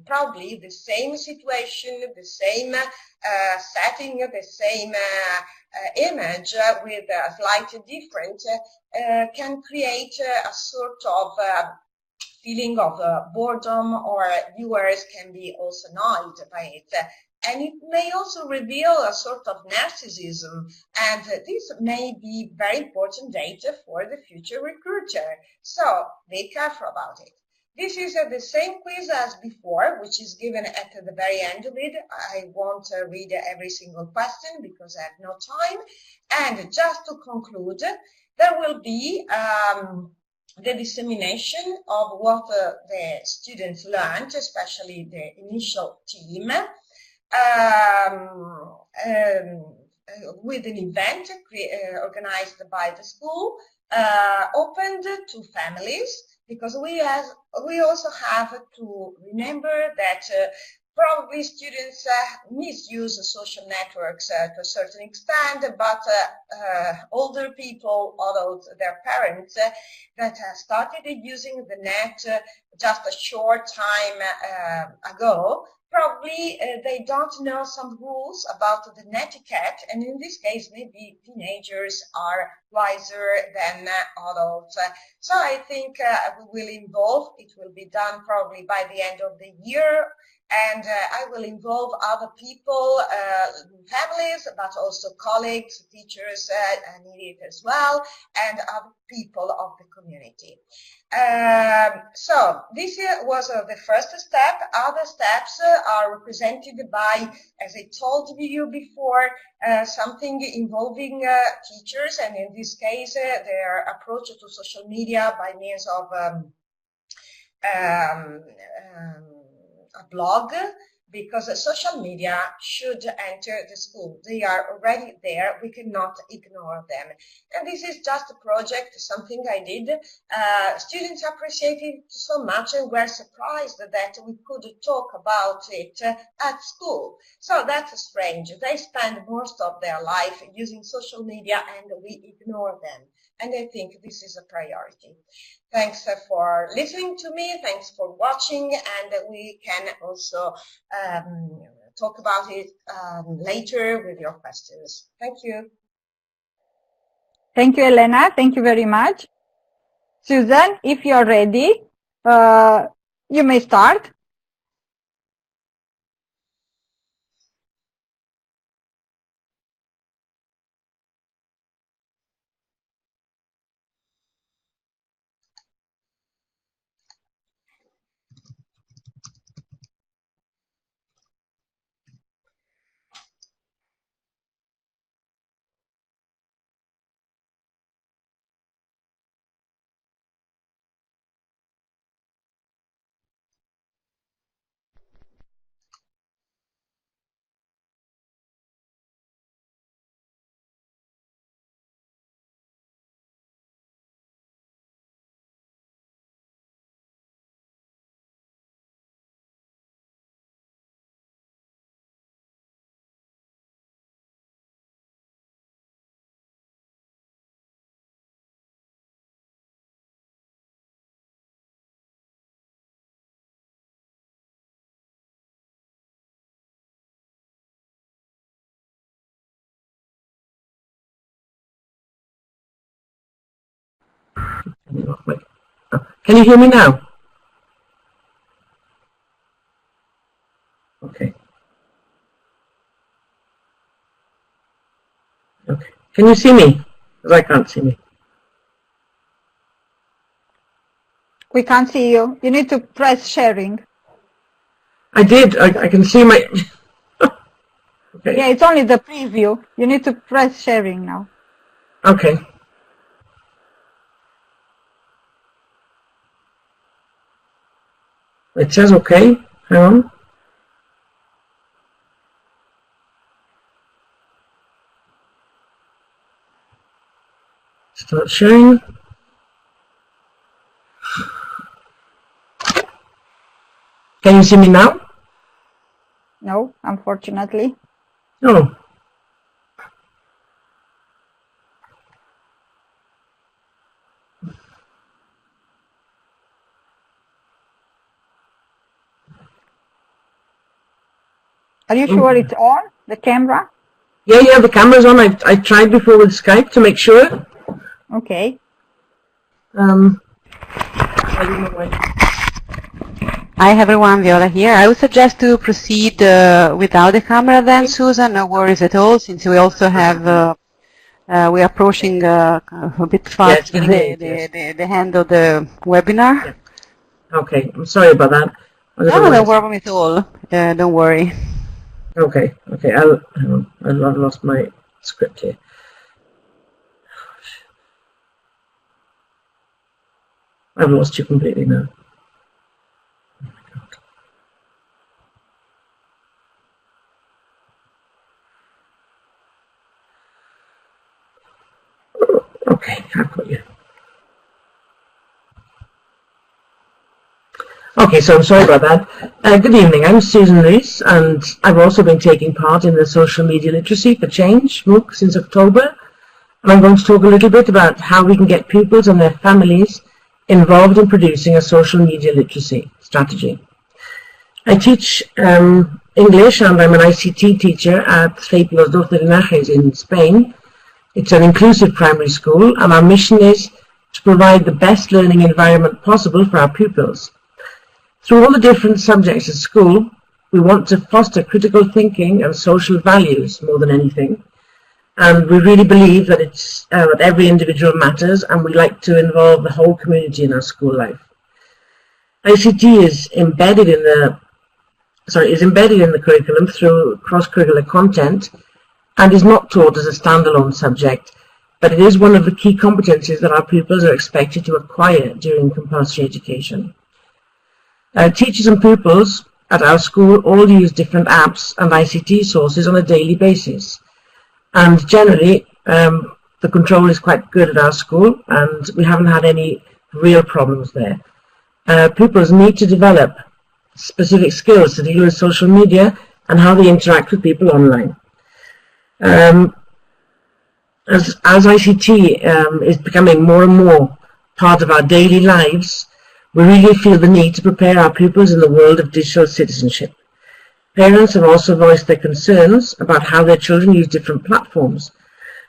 probably the same situation, the same setting, the same image with a slightly different can create a sort of feeling of boredom, or viewers can be also annoyed by it. And it may also reveal a sort of narcissism, and this may be very important data for the future recruiter. So be careful about it. This is the same quiz as before, which is given at the very end of it. I won't read every single question because I have no time. And just to conclude, there will be the dissemination of what the students learned, especially the initial team, with an event organized by the school, opened to families, because we also have to remember that probably students misuse social networks to a certain extent, but older people, adults, their parents that started using the net just a short time ago, probably they don't know some rules about the netiquette, and in this case maybe teenagers are wiser than adults. So I think we will involve, it will be done probably by the end of the year, and I will involve other people, families, but also colleagues, teachers need it as well, and other people of the community. So this was the first step. Other steps are represented by, as I told you before, something involving teachers, and in this case their approach to social media by means of a blog, because social media should enter the school. They are already there. We cannot ignore them. And this is just a project, something I did. Students appreciated it so much and were surprised that we could talk about it at school. So that's strange. They spend most of their life using social media and we ignore them. And I think this is a priority. Thanks for listening to me. Thanks for watching. And we can also talk about it later with your questions. Thank you. Thank you, Elena. Thank you very much. Susan, if you're ready, you may start. Can you hear me now? Okay. Okay. Can you see me? Because I can't see me. We can't see you. You need to press sharing. I did. I can see my... Okay. Yeah, it's only the preview. You need to press sharing now. Okay. It says okay. Hang on. Start sharing. Can you see me now? No, unfortunately. No. Are you sure it's on, the camera? Yeah, the camera's on. I tried before with Skype to make sure. Okay. I don't know why. Hi everyone, Viola here. I would suggest to proceed without the camera then, Susan. No worries at all, since we also have, we're approaching a bit fast the end of the webinar. Yeah. Okay, I'm sorry about that. No, no problem at all. Don't worry. Okay, I've lost my script here. I've lost you completely now. Okay, I've got you. Okay, so I'm sorry about that. Good evening, I'm Susan Rees, and I've also been taking part in the Social Media Literacy for Change MOOC since October, and I'm going to talk a little bit about how we can get pupils and their families involved in producing a social media literacy strategy. I teach English, and I'm an ICT teacer at Felipe Los Dos de Linajes in Spain. It's an inclusive primary school, and our mission is to provide the best learning environment possible for our pupils. Through all the different subjects at school, we want to foster critical thinking and social values more than anything. And we really believe that it's that every individual matters, and we like to involve the whole community in our school life. ICT is embedded in the curriculum through cross-curricular content, and is not taught as a standalone subject, but it is one of the key competencies that our pupils are expected to acquire during compulsory education. Teachers and pupils at our school all use different apps and ICT sources on a daily basis. And generally, the control is quite good at our school, and we haven't had any real problems there. Pupils need to develop specific skills to deal with social media and how they interact with people online. As ICT is becoming more and more part of our daily lives, we really feel the need to prepare our pupils in the world of digital citizenship. Parents have also voiced their concerns about how their children use different platforms,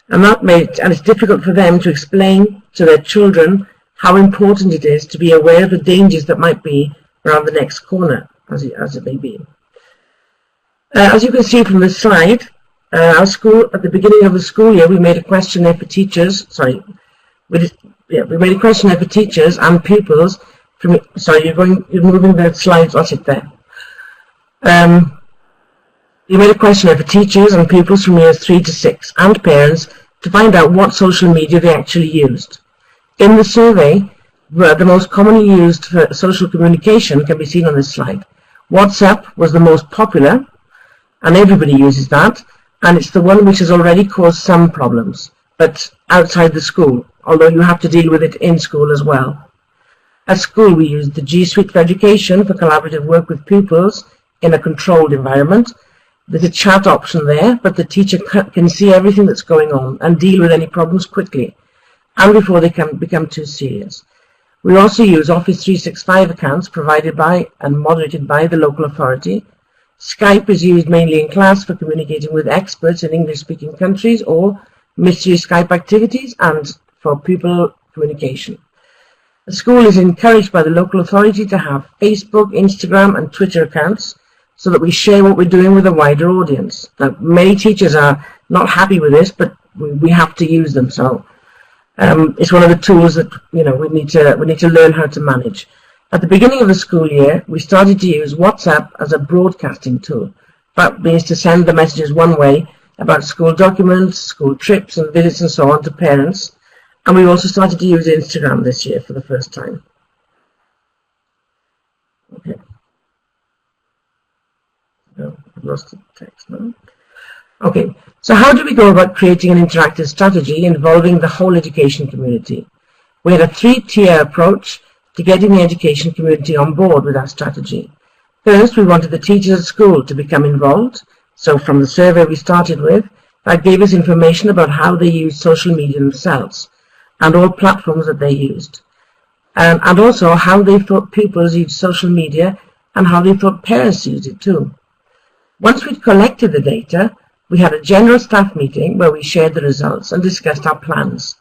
and it's difficult for them to explain to their children how important it is to be aware of the dangers that might be around the next corner, as it may be. As you can see from this slide, our school, at the beginning of the school year, we made a questionnaire for teachers. We made a questionnaire for teachers and pupils. You're moving the slides. I'll sit there. We made a questionnaire for teachers and pupils from years 3 to 6 and parents to find out what social media they actually used. In the survey, the most commonly used for social communication can be seen on this slide. WhatsApp was the most popular, and everybody uses that, and it's the one which has already caused some problems, but outside the school, although you have to deal with it in school as well. At school, we use the G Suite for Education for collaborative work with pupils in a controlled environment. There's a chat option there, but the teacher can see everything that's going on and deal with any problems quickly and before they can become too serious. We also use Office 365 accounts provided by and moderated by the local authority. Skype is used mainly in class for communicating with experts in English-speaking countries or mystery Skype activities and for pupil communication. The school is encouraged by the local authority to have Facebook, Instagram and Twitter accounts so that we share what we're doing with a wider audience. Now, many teachers are not happy with this, but we have to use them. So it's one of the tools that we need to learn how to manage. At the beginning of the school year, we started to use WhatsApp as a broadcasting tool. That means to send the messages one way about school documents, school trips and visits and so on to parents. And we also started to use Instagram this year for the first time. Okay. No, I've lost the text now. Okay, so how do we go about creating an interactive strategy involving the whole education community? We had a 3-tier approach to getting the education community on board with our strategy. First, we wanted the teachers at school to become involved. So from the survey we started with, that gave us information about how they use social media themselves and all platforms that they used. And also how they thought pupils used social media and how they thought parents used it too. Once we'd collected the data, we had a general staff meeting where we shared the results and discussed our plans.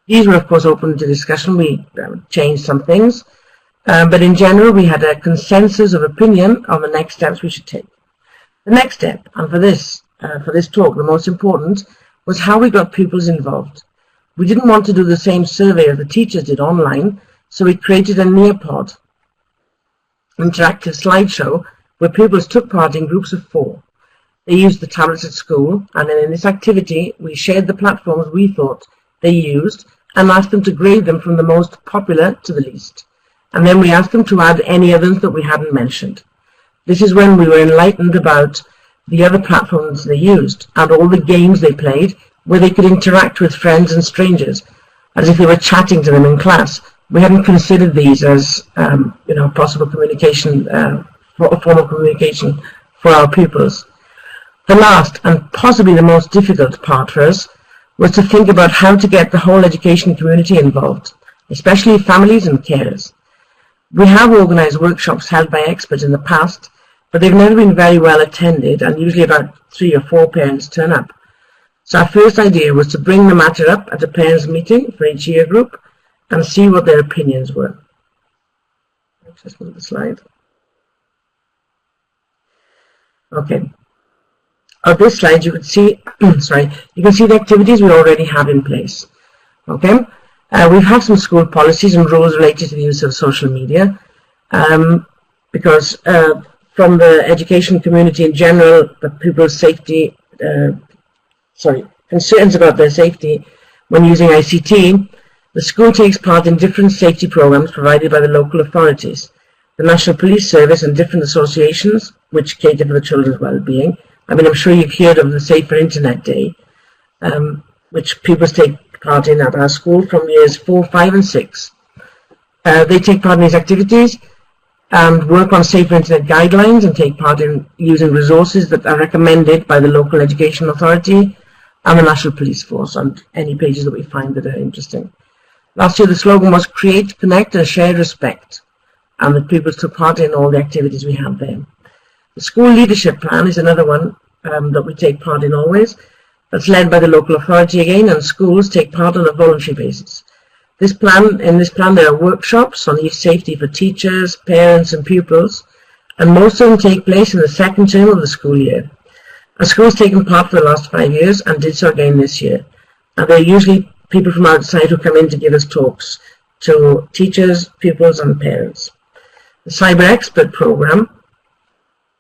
These were of course open to discussion. We changed some things, but in general we had a consensus of opinion on the next steps we should take. The next step, and for this talk the most important, was how we got pupils involved. We didn't want to do the same survey as the teachers did online, so we created a Nearpod interactive slideshow where pupils took part in groups of 4. They used the tablets at school, and then in this activity we shared the platforms we thought they used and asked them to grade them from the most popular to the least. And then we asked them to add any others that we hadn't mentioned. This is when we were enlightened about the other platforms they used and all the games they played where they could interact with friends and strangers as if they were chatting to them in class. We hadn't considered these as possible communication, formal communication for our pupils. The last and possibly the most difficult part for us was to think about how to get the whole education community involved, especially families and carers. We have organised workshops held by experts in the past, but they've never been very well attended and usually about 3 or 4 parents turn up. So our first idea was to bring the matter up at a parents' meeting for each year group and see what their opinions were. Just move the slide. Okay. On this slide you can see, you can see the activities we already have in place. Okay. We have some school policies and rules related to the use of social media because from the education community in general, the pupils' safety, concerns about their safety when using ICT, the school takes part in different safety programs provided by the local authorities, the National Police Service and different associations which cater for the children's well-being. I mean, I'm sure you've heard of the Safer Internet Day, which pupils take part in at our school from years 4, 5 and 6. They take part in these activities and work on safer internet guidelines and take part in using resources that are recommended by the local education authority and the National Police Force on any pages that we find that are interesting. Last year the slogan was create, connect and share respect, and the pupils took part in all the activities we have there. The school leadership plan is another one that we take part in always. That's led by the local authority again, and schools take part on a voluntary basis. In this plan there are workshops on youth safety for teachers, parents and pupils, and most of them take place in the second term of the school year. Our school has taken part for the last 5 years and did so again this year. And there are usually people from outside who come in to give us talks to teachers, pupils and parents. The Cyber Expert Program,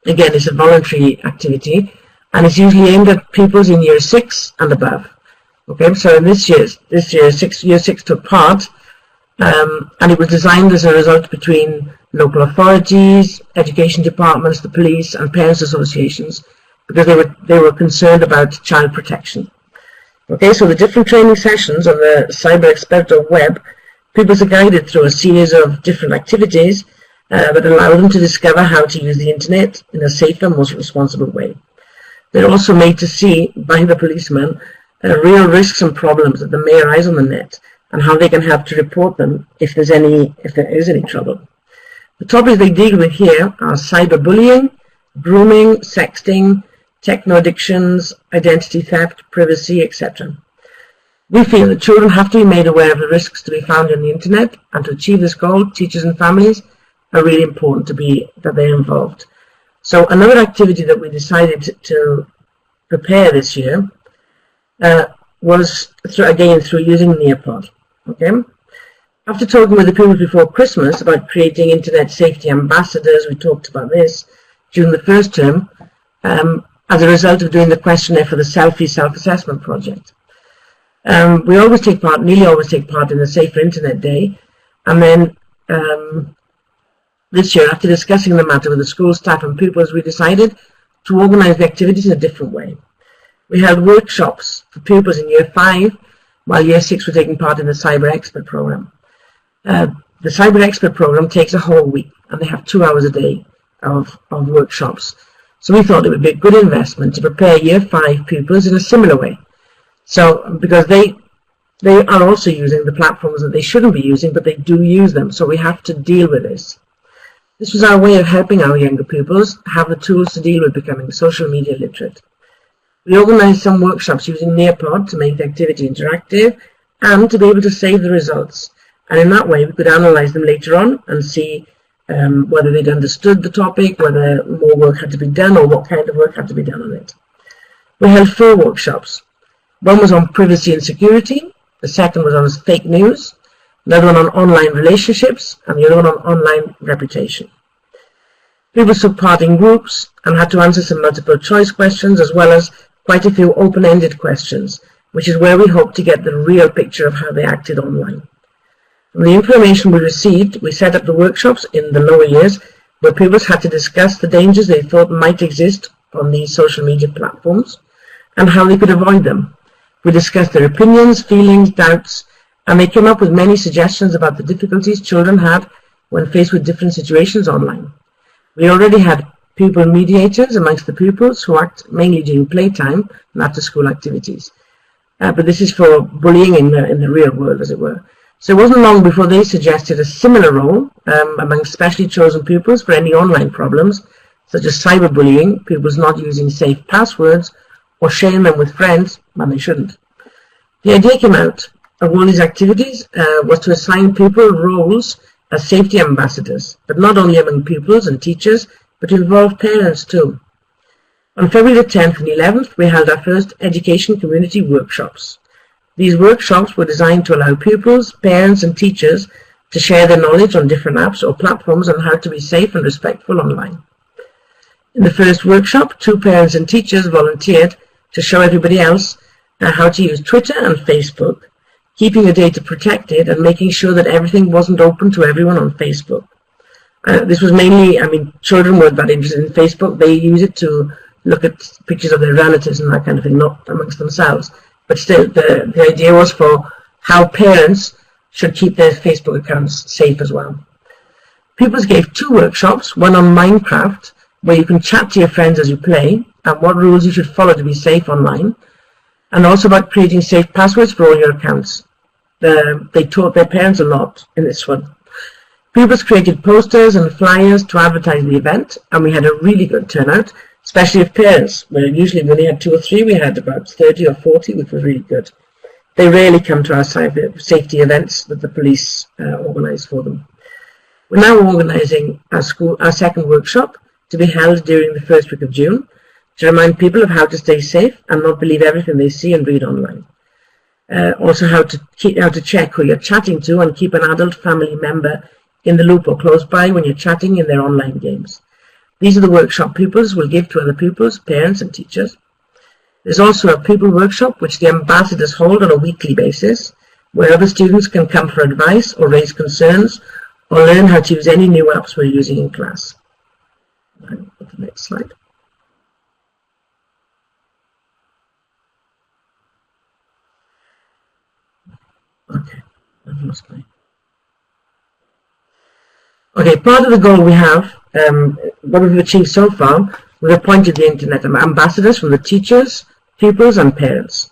again, is a voluntary activity and it's usually aimed at pupils in year 6 and above. Okay, so in this year year 6 took part, and it was designed as a result between local authorities, education departments, the police and parents associations, because they were concerned about child protection. Okay, so the different training sessions on the Cyber Expert web, pupils are guided through a series of different activities that allow them to discover how to use the internet in a safer, more responsible way. They're also made to see by the policemen real risks and problems that may arise on the net and how they can help to report them if there is any trouble. The topics they deal with here are cyberbullying, grooming, sexting, techno addictions, identity theft, privacy, etc. We feel that children have to be made aware of the risks to be found on the internet, and to achieve this goal, teachers and families are really important that they're involved. So another activity that we decided to prepare this year was through using Nearpod. Okay. After talking with the pupils before Christmas about creating internet safety ambassadors, we talked about this during the first term as a result of doing the questionnaire for the Selfie self-assessment project. We nearly always take part in the Safer Internet Day, and then this year, after discussing the matter with the school staff and pupils, we decided to organise the activities in a different way. We held workshops for pupils in Year 5, while Year 6 were taking part in the Cyber Expert programme. The Cyber Expert programme takes a whole week, and they have 2 hours a day of workshops. So we thought it would be a good investment to prepare Year 5 pupils in a similar way. So, because they are also using the platforms that they shouldn't be using, but they do use them, so we have to deal with this. This was our way of helping our younger pupils have the tools to deal with becoming social media literate. We organised some workshops using Nearpod to make the activity interactive and to be able to save the results. And in that way, we could analyse them later on and see whether they'd understood the topic, whether more work had to be done, or what kind of work had to be done on it. We held 4 workshops. One was on privacy and security, the second was on fake news, another one on online relationships, and the other one on online reputation. People took part in groups and had to answer some multiple choice questions, as well as quite a few open-ended questions, which is where we hope to get the real picture of how they acted online. From the information we received, we set up the workshops in the lower years, where pupils had to discuss the dangers they thought might exist on these social media platforms and how they could avoid them. We discussed their opinions, feelings, doubts, and they came up with many suggestions about the difficulties children had when faced with different situations online. We already had pupil mediators amongst the pupils who act mainly during playtime and after-school activities. But this is for bullying in the real world, as it were. So it wasn't long before they suggested a similar role among specially chosen pupils for any online problems, such as cyberbullying, pupils not using safe passwords, or sharing them with friends when they shouldn't. The idea came out of all these activities was to assign pupil roles as safety ambassadors, but not only among pupils and teachers, but to involve parents too. On February the 10th and 11th, we held our first education community workshops. These workshops were designed to allow pupils, parents and teachers to share their knowledge on different apps or platforms on how to be safe and respectful online. In the first workshop, 2 parents and teachers volunteered to show everybody else how to use Twitter and Facebook, keeping the data protected and making sure that everything wasn't open to everyone on Facebook. This was mainly, children weren't that interested in Facebook. They use it to look at pictures of their relatives and that kind of thing, not amongst themselves. But still, the idea was for how parents should keep their Facebook accounts safe as well. Pupils gave 2 workshops, one on Minecraft, where you can chat to your friends as you play, and what rules you should follow to be safe online, and also about creating safe passwords for all your accounts. They taught their parents a lot in this one. Pupils created posters and flyers to advertise the event, and we had a really good turnout, especially of parents, where usually we only had 2 or 3, we had about 30 or 40, which was really good. They rarely come to our safety events that the police organise for them. We're now organising our second workshop to be held during the first week of June, to remind people of how to stay safe and not believe everything they see and read online. Also how to check who you're chatting to and keep an adult family member in the loop or close by when you're chatting in their online games. These are the workshop pupils will give to other pupils, parents and teachers. There's also a pupil workshop which the ambassadors hold on a weekly basis, where other students can come for advice or raise concerns or learn how to use any new apps we're using in class. Right, go to the next slide. Okay, I've lost my... Okay, part of the goal we have, what we've achieved so far, we've appointed the Internet ambassadors from the teachers, pupils and parents.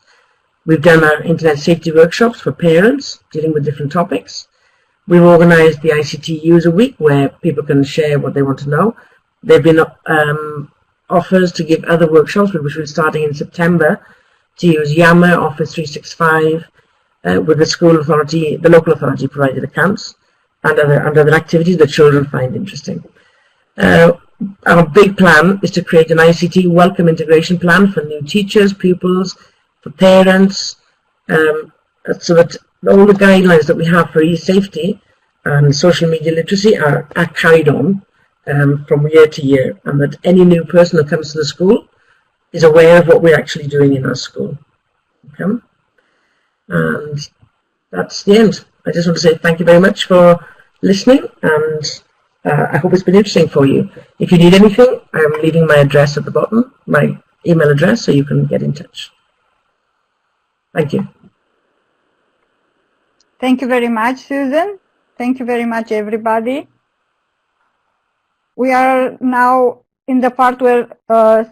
We've done our Internet safety workshops for parents, dealing with different topics. We've organised the ICT User Week, where people can share what they want to know. There have been offers to give other workshops, which we're starting in September, to use Yammer, Office 365, with the school authority, the local authority provided accounts and other activities that children find interesting. Our big plan is to create an ICT welcome integration plan for new teachers, pupils, for parents, so that all the guidelines that we have for e-safety and social media literacy are carried on from year to year, and that any new person that comes to the school is aware of what we're actually doing in our school. Okay? And that's the end. I just want to say thank you very much for listening, and I hope it's been interesting for you. If you need anything, I'm leaving my address at the bottom, my email address, so you can get in touch. Thank you. Thank you very much, Susan. Thank you very much, everybody. We are now in the part where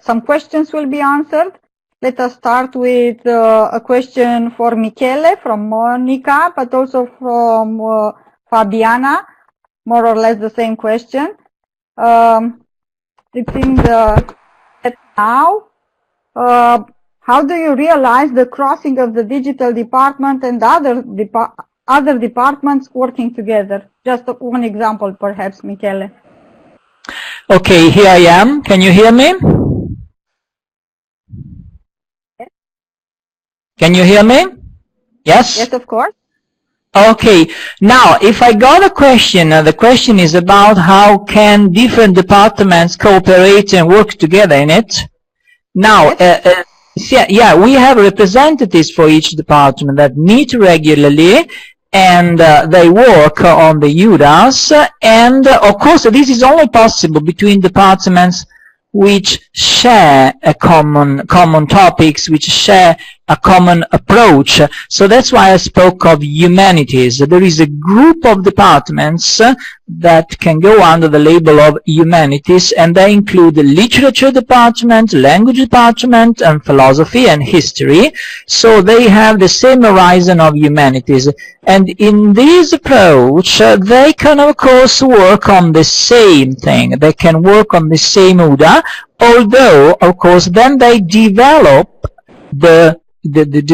some questions will be answered. Let us start with a question for Michele from Monica, but also from Fabiana, more or less the same question. It's in the chat now. How do you realize the crossing of the digital department and other departments working together? Just one example, perhaps, Michele. Okay, here I am. Can you hear me? Yes. Can you hear me? Yes? Yes, of course. Okay, now if I got a question, the question is about how can different departments cooperate and work together in it. Now, yeah, we have representatives for each department that meet regularly, and they work on the UDAS, and of course this is only possible between departments which share a common topics, which share a common approach. So that's why I spoke of humanities. There is a group of departments that can go under the label of humanities, and they include the literature department, language department, and philosophy and history. So they have the same horizon of humanities. And in this approach, they can of course work on the same thing. They can work on the same UDA, although of course then they develop the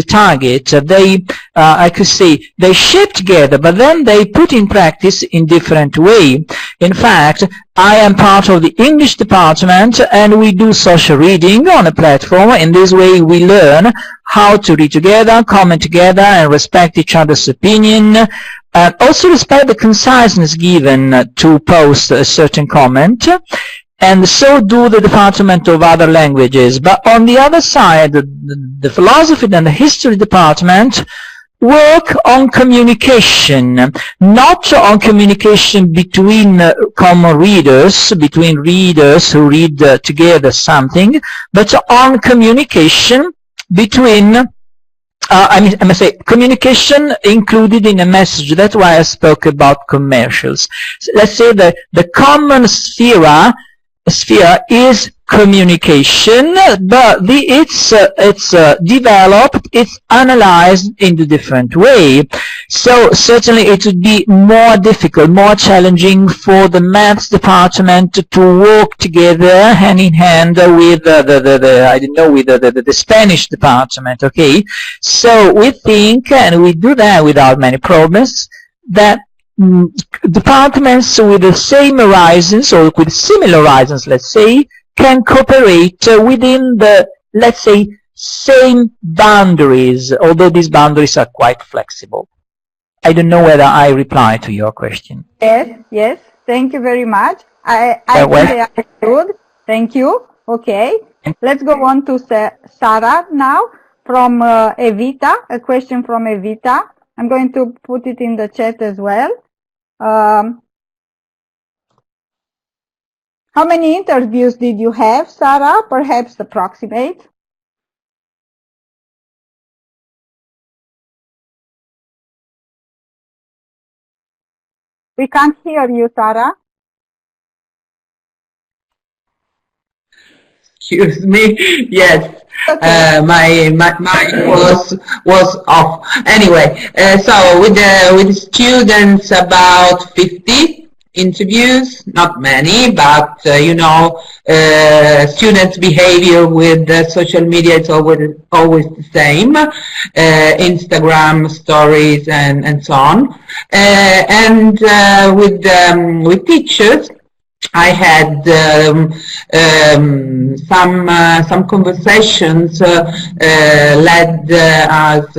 target. They, I could say, they shape together, but then they put in practice in different way. In fact, I am part of the English department, and we do social reading on a platform. In this way, we learn how to read together, comment together, and respect each other's opinion. Also respect the conciseness given to post a certain comment. And so do the Department of Other Languages. But on the other side, the philosophy and the history department work on communication, not on communication between common readers, between readers who read together something, but on communication between I must say, communication included in a message. That's why I spoke about commercials. So let's say that the common sphere is communication, but it's developed, it's analyzed in a different way. So certainly it would be more difficult, more challenging for the maths department to work together hand in hand with the Spanish department. Okay, so we think, and we do that without many problems, that departments with the same horizons, or with similar horizons, let's say, can cooperate within the, let's say, same boundaries, although these boundaries are quite flexible. I don't know whether I replied to your question. Yes, thank you very much. I understood. Thank you. Okay, let's go on to Sarah now from Evita, a question from Evita. I'm going to put it in the chat as well. How many interviews did you have, Sarah? Perhaps approximate. We can't hear you, Sarah. Excuse me. Yes. Okay. My mic was off. Anyway, so with the students, about 50 interviews, not many, but you know, students' behavior with social media is always the same, Instagram stories and so on. And with teachers, I had some conversations led as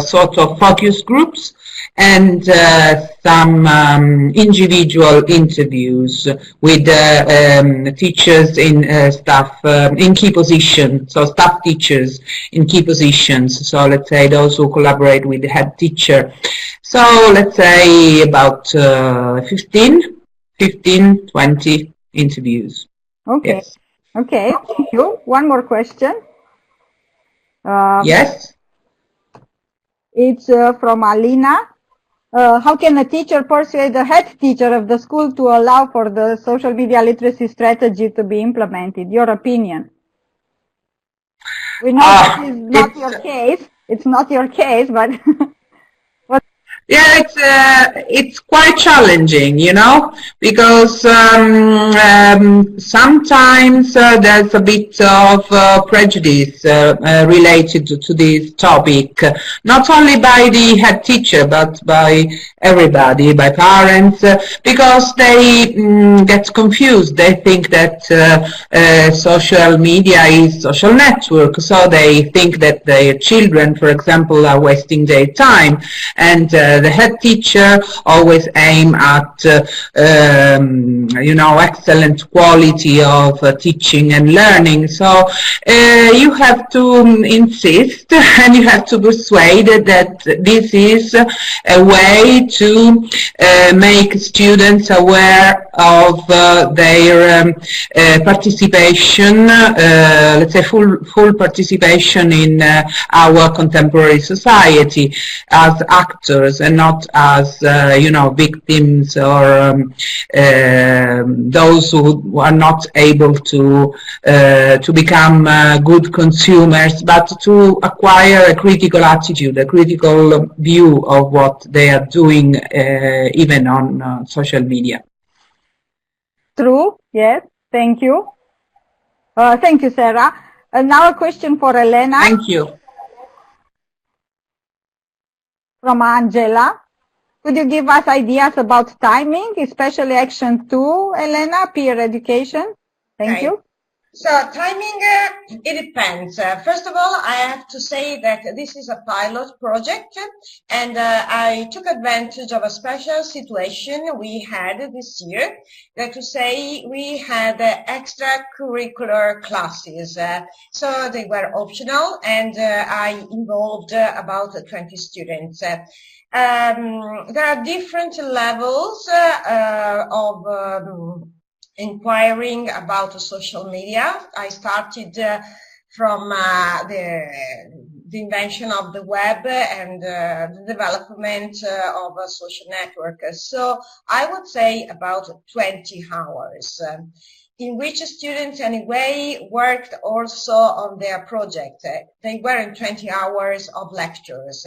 sort of focus groups, and some individual interviews with teachers in staff in key positions, so staff teachers in key positions. So let's say those who collaborate with the head teacher. So let's say about 15, 20 interviews. Okay. Yes. Okay. Thank you. One more question. Yes. It's from Alina. How can a teacher persuade the head teacher of the school to allow for the social media literacy strategy to be implemented? Your opinion? We know this is not your case. It's not your case, but yeah, it's quite challenging, you know, because sometimes there's a bit of prejudice related to this topic, not only by the head teacher, but by everybody, by parents, because they get confused. They think that social media is social network, so they think that their children, for example, are wasting their time, and the head teacher always aim at you know, excellent quality of teaching and learning. So you have to insist and you have to persuade that this is a way to make students aware of their participation, let's say full participation in our contemporary society as actors and not as you know, victims or those who are not able to become good consumers, but to acquire a critical attitude, a critical view of what they are doing, even on social media. true. Yes. Thank you. Thank you, Sarah. Now a question for Elena. Thank you. From Angela. Could you give us ideas about timing, especially action 2, Elena, peer education? Thank you. So timing, it depends. First of all, I have to say that this is a pilot project, and I took advantage of a special situation we had this year. That to say, we had extracurricular classes, so they were optional, and I involved about 20 students. There are different levels of inquiring about social media. I started from the invention of the web and the development of a social network. So I would say about 20 hours. In which students anyway worked also on their project. They weren't 20 hours of lectures.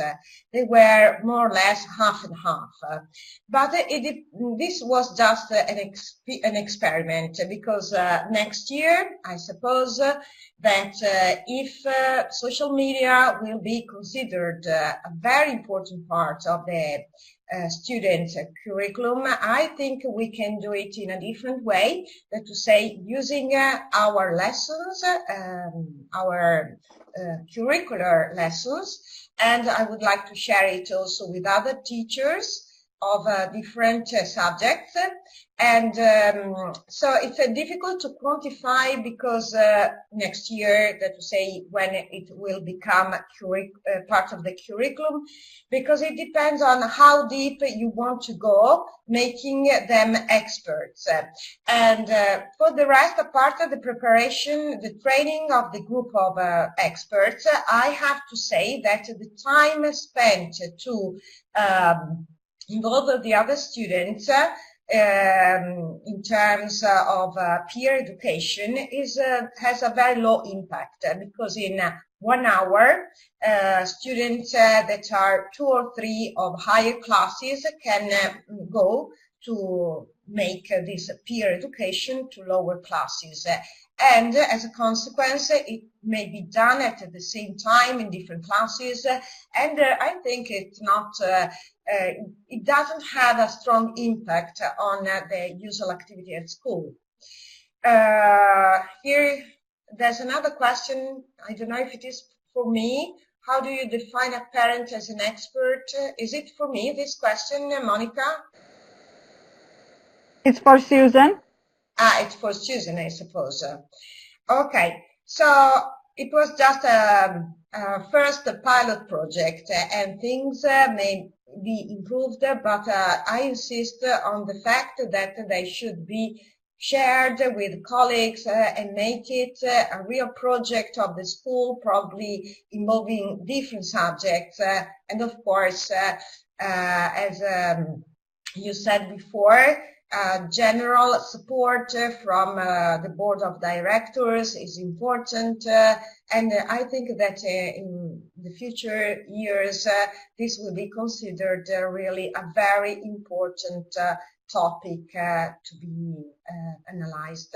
They were more or less half and half. But this was just an experiment, because next year, I suppose that if social media will be considered a very important part of the student curriculum, I think we can do it in a different way, that to say, using our lessons, our curricular lessons, and I would like to share it also with other teachers of different subjects. And so it's difficult to quantify, because next year, that to say, when it will become part of the curriculum, because it depends on how deep you want to go, making them experts. And for the rest, apart of the preparation, the training of the group of experts, I have to say that the time spent to involve the other students in terms of peer education has a very low impact, because in 1 hour, students that are 2 or 3 of higher classes can go to make this peer education to lower classes. And as a consequence, it may be done at the same time in different classes. And I think it's not, it doesn't have a strong impact on the usual activity at school. Here, there's another question. I don't know if it is for me. How do you define a parent as an expert? Is it for me, this question, Monica? It's for Susan. It's for Susan, I suppose. Okay, so it was just a first pilot project, and things may be improved, but I insist on the fact that they should be shared with colleagues and make it a real project of the school, probably involving different subjects. And of course, as you said before, general support from the board of directors is important, and I think that in the future years this will be considered really a very important topic to be analyzed.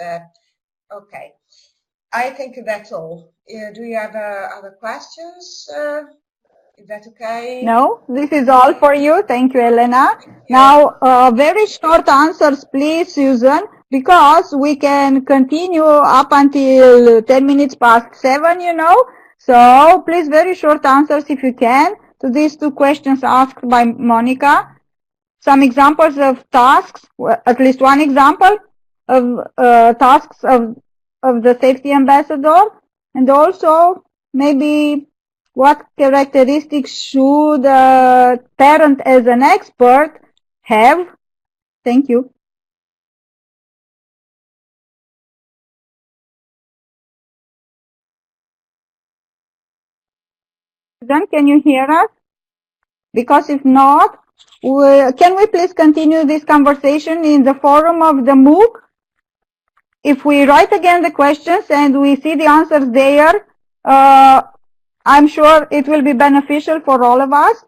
Okay, I think that's all. Do you have other questions? Is that okay? No, this is all for you. Thank you, Elena. Now, very short answers, please, Susan, because we can continue up until 10 minutes past 7, you know. So, please, very short answers if you can to these two questions asked by Monica. Some examples of tasks, at least one example of tasks of the safety ambassador, and also maybe what characteristics should a parent as an expert have? Thank you. Then can you hear us? Because if not, can we please continue this conversation in the forum of the MOOC? If we write again the questions and we see the answers there, I'm sure it will be beneficial for all of us.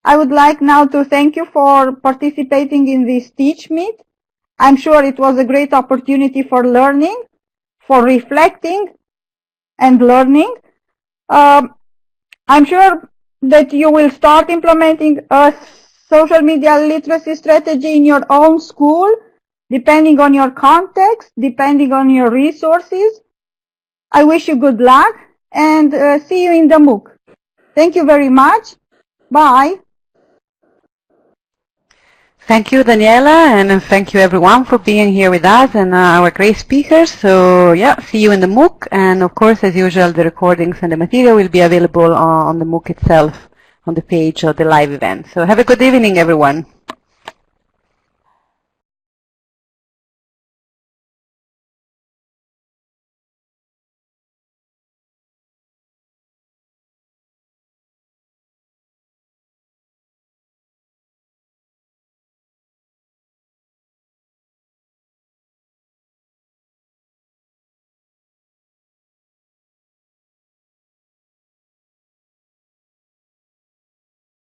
I would like now to thank you for participating in this TeachMeet. I'm sure it was a great opportunity for learning, for reflecting and learning. I'm sure that you will start implementing a social media literacy strategy in your own school, depending on your context, depending on your resources. I wish you good luck and see you in the MOOC. Thank you very much. Bye. Thank you, Daniela, and thank you everyone for being here with us and our great speakers. So yeah, see you in the MOOC, and of course, as usual, the recordings and the material will be available on the MOOC itself, on the page of the live event. So have a good evening, everyone.